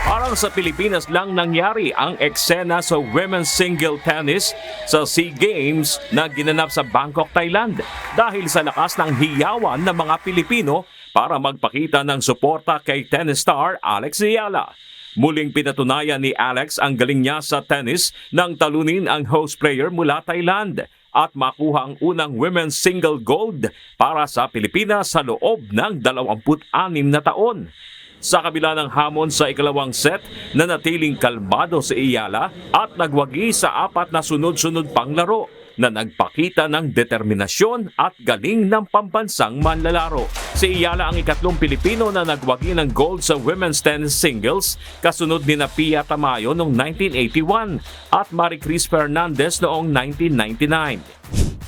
Parang sa Pilipinas lang nangyari ang eksena sa women's single tennis sa SEA Games na ginanap sa Bangkok, Thailand dahil sa lakas ng hiyawan ng mga Pilipino para magpakita ng suporta kay tennis star Alex Ayala. Muling pinatunayan ni Alex ang galing niya sa tennis nang talunin ang host player mula Thailand at makuha ang unang women's single gold para sa Pilipinas sa loob ng 26 na taon. Sa kabila ng hamon sa ikalawang set, nanatiling kalmado si Ayala at nagwagi sa 4 na sunod-sunod pang laro na nagpakita ng determinasyon at galing ng pambansang manlalaro. Si Ayala ang ikatlong Pilipino na nagwagi ng gold sa women's tennis singles, kasunod ni Pia Tamayo noong 1981 at Marie Cris Fernandez noong 1999.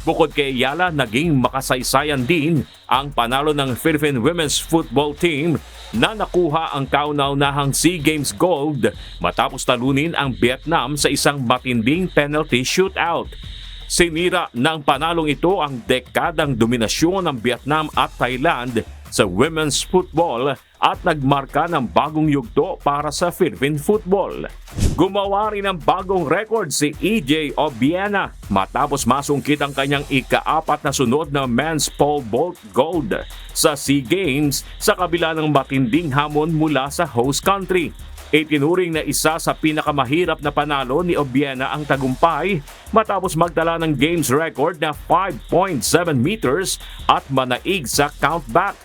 Bukod kay Ayala, naging makasaysayan din ang panalo ng Philippine Women's Football Team na nakuha ang kauna-unahang SEA Games gold matapos talunin ang Vietnam sa isang matinding penalty shootout. Sinira ng panalong ito ang dekadang dominasyon ng Vietnam at Thailand sa women's football at nagmarka ng bagong yugto para sa Philippine football. Gumawa rin ng bagong record si EJ Obiena matapos masungkit ang kanyang ika-4 na sunod na men's pole vault gold sa SEA Games sa kabila ng matinding hamon mula sa host country. Itinuring na isa sa pinakamahirap na panalo ni Obiena ang tagumpay matapos magdala ng games record na 5.7 meters at manaig sa countback.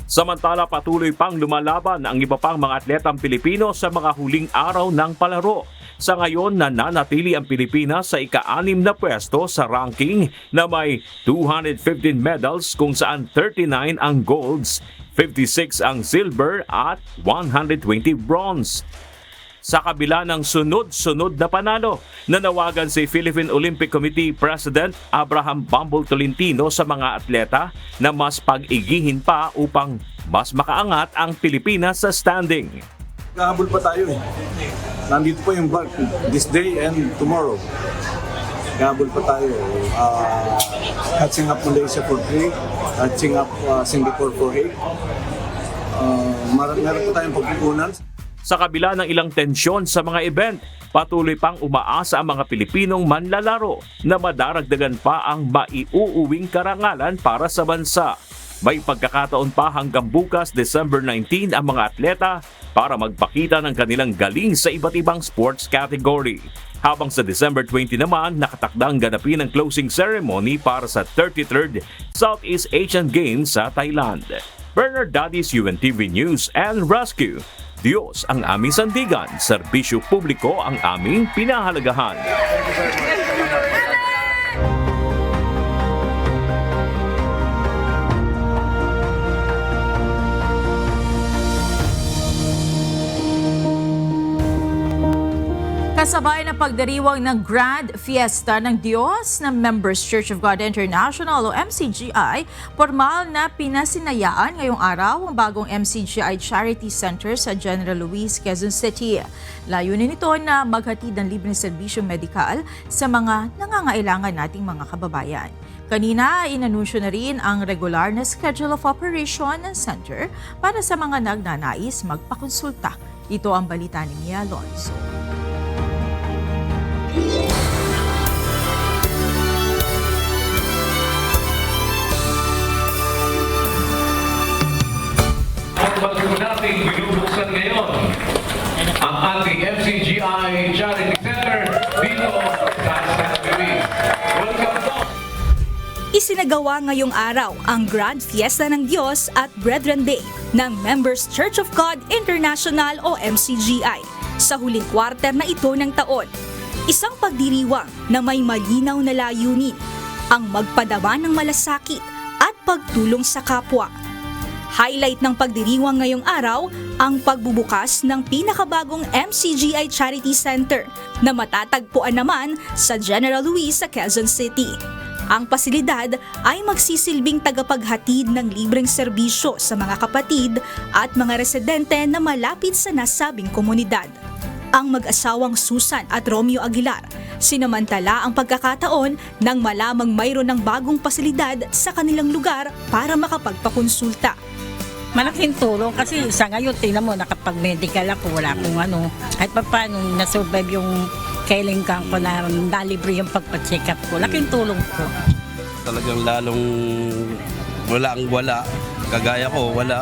Samantala, patuloy pang lumalaban ang iba pang mga atletang Pilipino sa mga huling araw ng palaro. Sa ngayon, nananatili ang Pilipinas sa ika-6 na pwesto sa ranking na may 215 medals kung saan 39 ang golds, 56 ang silver at 120 bronze. Sa kabila ng sunod-sunod na panalo, nanawagan si Philippine Olympic Committee President Abraham Bambol Tolentino sa mga atleta na mas pag-igihin pa upang mas makaangat ang Pilipinas sa standing. Nakahabol pa tayo eh. Nandito pa yung bag this day and tomorrow. Nakahabol pa tayo. Catching up Malaysia for 3, catching up Singapore for 8. Meron pa tayong pagkukunan. Sa kabila ng ilang tensyon sa mga event, patuloy pang umaasa ang mga Pilipinong manlalaro na madaragdagan pa ang maiuuwing karangalan para sa bansa. May pagkakataon pa hanggang bukas December 19 ang mga atleta para magpakita ng kanilang galing sa iba't ibang sports category. Habang sa December 20 naman, nakatakdang ganapin ang closing ceremony para sa 33rd Southeast Asian Games sa Thailand. Bernard Dadis, UNTV News and Rescue. Diyos ang aming sandigan, serbisyo publiko ang aming pinahalagahan. Kasabay ng pagdiriwang ng Grand Fiesta ng Diyos ng Members Church of God International o MCGI, formal na pinasinayaan ngayong araw ang bagong MCGI Charity Center sa General Luis, Quezon City. Layunin nito na maghatid ng libreng serbisyo medikal sa mga nangangailangan nating mga kababayan. Kanina, inanunsyo na rin ang regular na schedule of operation ng center para sa mga nagnanais magpakonsulta. Ito ang balita ni Mia Alonso. ICI Charity Center dito sa San Luis. Welcome po! Isinagawa ngayong araw ang Grand Fiesta ng Diyos at Brethren Day ng Members Church of God International o MCGI sa huling quarter na ito ng taon. Isang pagdiriwang na may malinaw na layunin, ang magpadama ng malasakit at pagtulong sa kapwa. Highlight ng pagdiriwang ngayong araw ang pagbubukas ng pinakabagong MCGI Charity Center na matatagpuan naman sa General Luis sa Quezon City. Ang pasilidad ay magsisilbing tagapaghatid ng libreng serbisyo sa mga kapatid at mga residente na malapit sa nasabing komunidad. Ang mag-asawang Susan at Romeo Aguilar sinamantala ang pagkakataon nang malamang mayroon ng bagong pasilidad sa kanilang lugar para makapagpakonsulta. Malaking tulong kasi sa ngayon, tingnan mo, nakapag-medical ako, wala akong kahit pa paano nasurvive yung kailangan ko na nalibre yung pagpa-check up ko. Laking tulong ko. Talagang lalong wala. Kagaya ko, wala.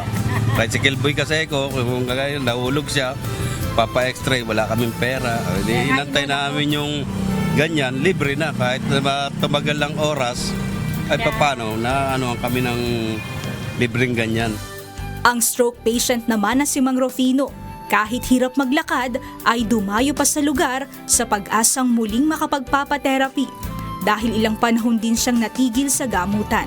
Tricycle boy kasi ko, kung kagaya nahulog siya, papa-x-ray, wala kaming pera. Inantay namin yung ganyan, libre na. Kahit tumagal lang oras, ay paano, na kami ng libreng ganyan. Ang stroke patient naman na si Mang Rufino, kahit hirap maglakad, ay dumayo pa sa lugar sa pag-asang muling makapagpapatherapy dahil ilang panahon din siyang natigil sa gamutan.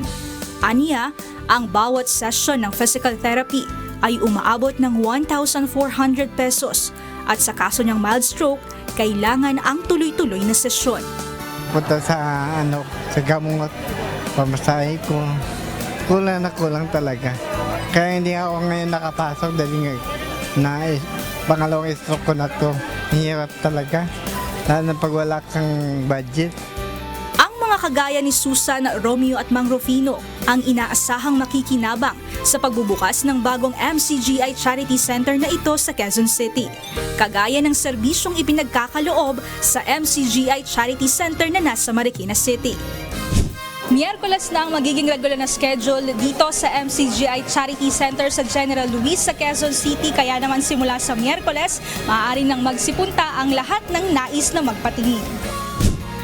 Aniya, ang bawat session ng physical therapy ay umaabot ng 1,400 pesos at sa kaso niyang mild stroke, kailangan ang tuloy-tuloy na sesyon. Punta sa sa gamot, pamasahe ko, kulang talaga. Kaya hindi ako ngayon nakapasok dahil pangalawang stroke ko na to. Hirap talaga, lalo na pag wala kang budget. Ang mga kagaya ni Susan, Romeo at Mang Rufino ang inaasahang makikinabang sa pagbubukas ng bagong MCGI Charity Center na ito sa Quezon City. Kagaya ng serbisyong ipinagkakaloob sa MCGI Charity Center na nasa Marikina City. Miyerkules na ang magiging regular na schedule dito sa MCGI Charity Center sa General Luis sa Quezon City, kaya naman simula sa Miyerkules, maaari nang magsipunta ang lahat ng nais na magpatingin.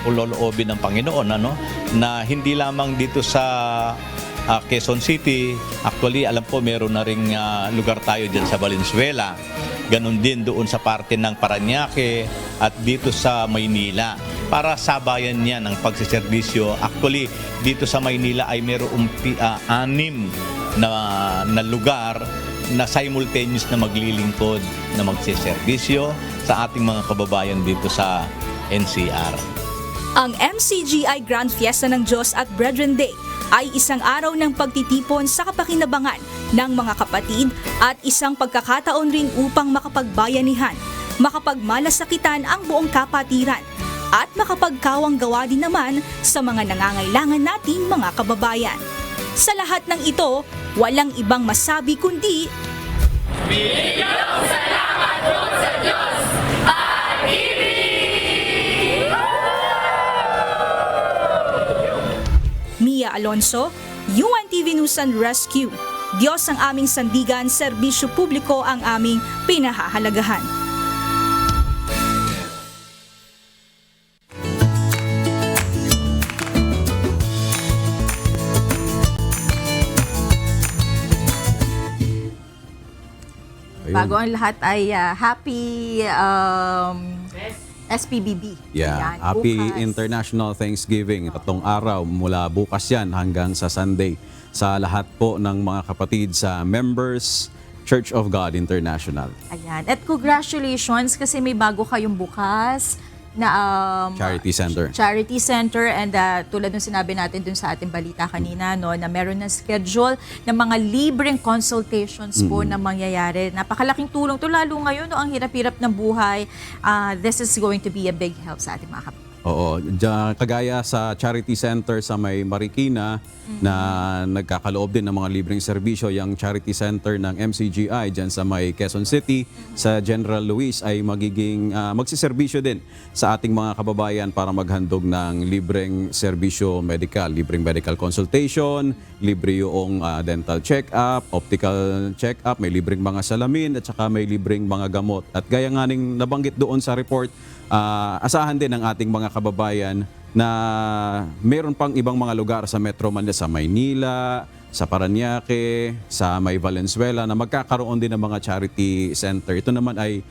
Uloloobin ng Panginoon na hindi lamang dito sa Quezon City, actually alam po meron na ring lugar tayo dyan sa Valenzuela, ganon din doon sa parte ng Parañaque at dito sa Maynila. Para sabayan niya ng pagsiservisyo. Actually, dito sa Maynila ay mayroong 6 na lugar na simultaneous na maglilingkod na magsiservisyo sa ating mga kababayan dito sa NCR. Ang MCGI Grand Fiesta ng Diyos at Brethren Day ay isang araw ng pagtitipon sa kapakinabangan ng mga kapatid at isang pagkakataon rin upang makapagbayanihan, makapagmalasakitan ang buong kapatiran, at makapagkawang gawa din naman sa mga nangangailangan nating mga kababayan. Sa lahat ng ito, walang ibang masabi kundi Bigyan salamat po sa Diyos at ibig! Mia Alonso, UNTV News and Rescue. Diyos ang aming sandigan, serbisyo publiko ang aming pinahahalagahan. Bago ang lahat ay happy SPBB. Yeah, Ayan, happy bukas. International Thanksgiving. Tatlong araw mula bukas yan hanggang sa Sunday sa lahat po ng mga kapatid sa Members Church of God International. Ayan. At congratulations kasi may bago kayong bukas na Charity Center and tulad ng sinabi natin dun sa ating balita kanina na meron na schedule ng mga libreng consultations po na mangyayari. Napakalaking tulong to lalo ngayon ang hirap-hirap ng buhay. This is going to be a big help sa ating mga kapatid. Oo, kagaya sa charity center sa may Marikina na nagkakaloob din ng mga libreng serbisyo, yung charity center ng MCGI dyan sa may Quezon City, sa General Luis ay magsiserbisyo din sa ating mga kababayan para maghandog ng libreng serbisyo medical, libreng medical consultation, libre yung dental check-up, optical check-up, may libreng mga salamin at saka may libreng mga gamot. At gaya nga ning nabanggit doon sa report, asahan din ng ating mga kababayan na meron pang ibang mga lugar sa Metro Manila, sa Maynila, sa Parañaque, sa may Valenzuela na magkakaroon din ng mga charity center. Ito naman ay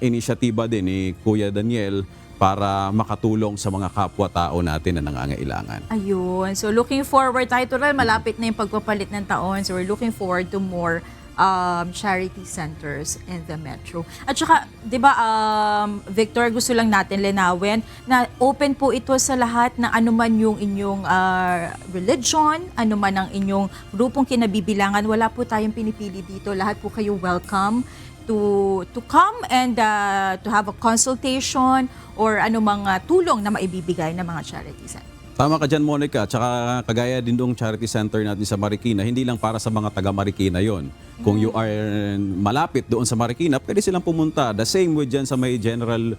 inisyatiba din ni Kuya Daniel para makatulong sa mga kapwa-tao natin na nangangailangan. Ayun. So looking forward tayo, Tural, malapit na yung pagpapalit ng taon. So we're looking forward to more charity centers in the metro. At saka, di ba, Victor, gusto lang natin linawin na open po ito sa lahat na anuman yung inyong religion, anuman ang inyong grupong kinabibilangan. Wala po tayong pinipili dito. Lahat po kayo welcome to come and to have a consultation or anumang tulong na maibibigay ng mga charity centers. Tama ka dyan, Monica. Tsaka kagaya din doong charity center natin sa Marikina, hindi lang para sa mga taga Marikina yon. Kung you are malapit doon sa Marikina, pwede silang pumunta. The same with dyan sa may General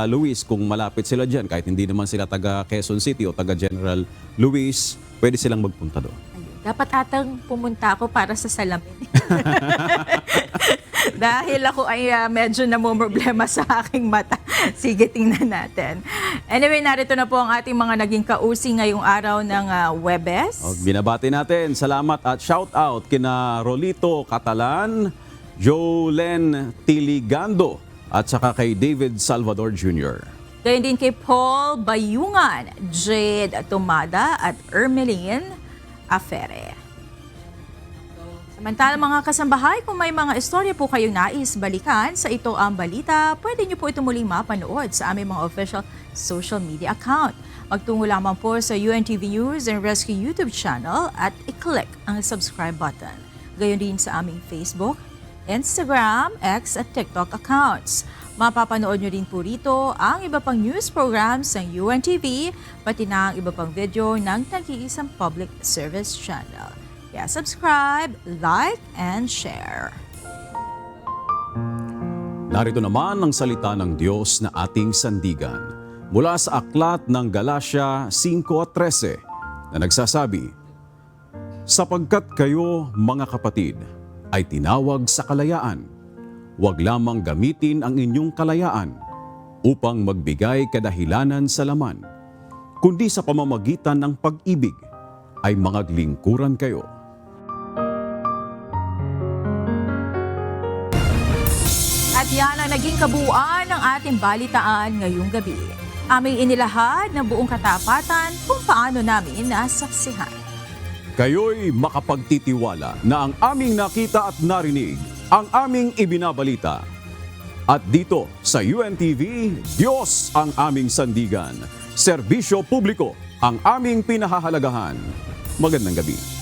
Luis, kung malapit sila dyan, kahit hindi naman sila taga Quezon City o taga General Luis, pwede silang magpunta doon. Dapat atang pumunta ako para sa salamin. Dahil ako ay medyo namumroblema sa aking mata. Sige, tingnan natin. Anyway, narito na po ang ating mga naging kausing ngayong araw ng Huwebes. Binabati natin. Salamat at shout out kina Rolito Catalan, Jolen Tiligando at saka kay David Salvador Jr. Gayon din kay Paul Bayungan, Jade Tumada at Ermeline Afere. Samantala mga kasambahay, kung may mga istorya po kayong nais balikan sa Ito Ang Balita, pwede nyo po ito muling mapanood sa aming mga official social media account. Magtungo lamang po sa UNTV News and Rescue YouTube channel at i-click ang subscribe button. Gayon din sa aming Facebook, Instagram, X at TikTok accounts. Mapapanood nyo din po rito ang iba pang news programs ng UNTV, pati na ang iba pang video ng nag-iisang public service channel. Kaya subscribe, like, and share. Narito naman ang salita ng Diyos na ating sandigan mula sa aklat ng Galatia 5:13 na nagsasabi, "Sapagkat kayo, mga kapatid, ay tinawag sa kalayaan, huwag lamang gamitin ang inyong kalayaan upang magbigay kadahilanan sa laman, kundi sa pamamagitan ng pag-ibig ay mangaglingkuran kayo." At yan ang naging kabuuan ng ating balitaan ngayong gabi. Aming inilahad ng buong katapatan kung paano namin nasaksihan. Kayo'y makapagtitiwala na ang aming nakita at narinig, ang aming ibinabalita. At dito sa UNTV, Diyos ang aming sandigan. Serbisyo publiko ang aming pinahahalagahan. Magandang gabi.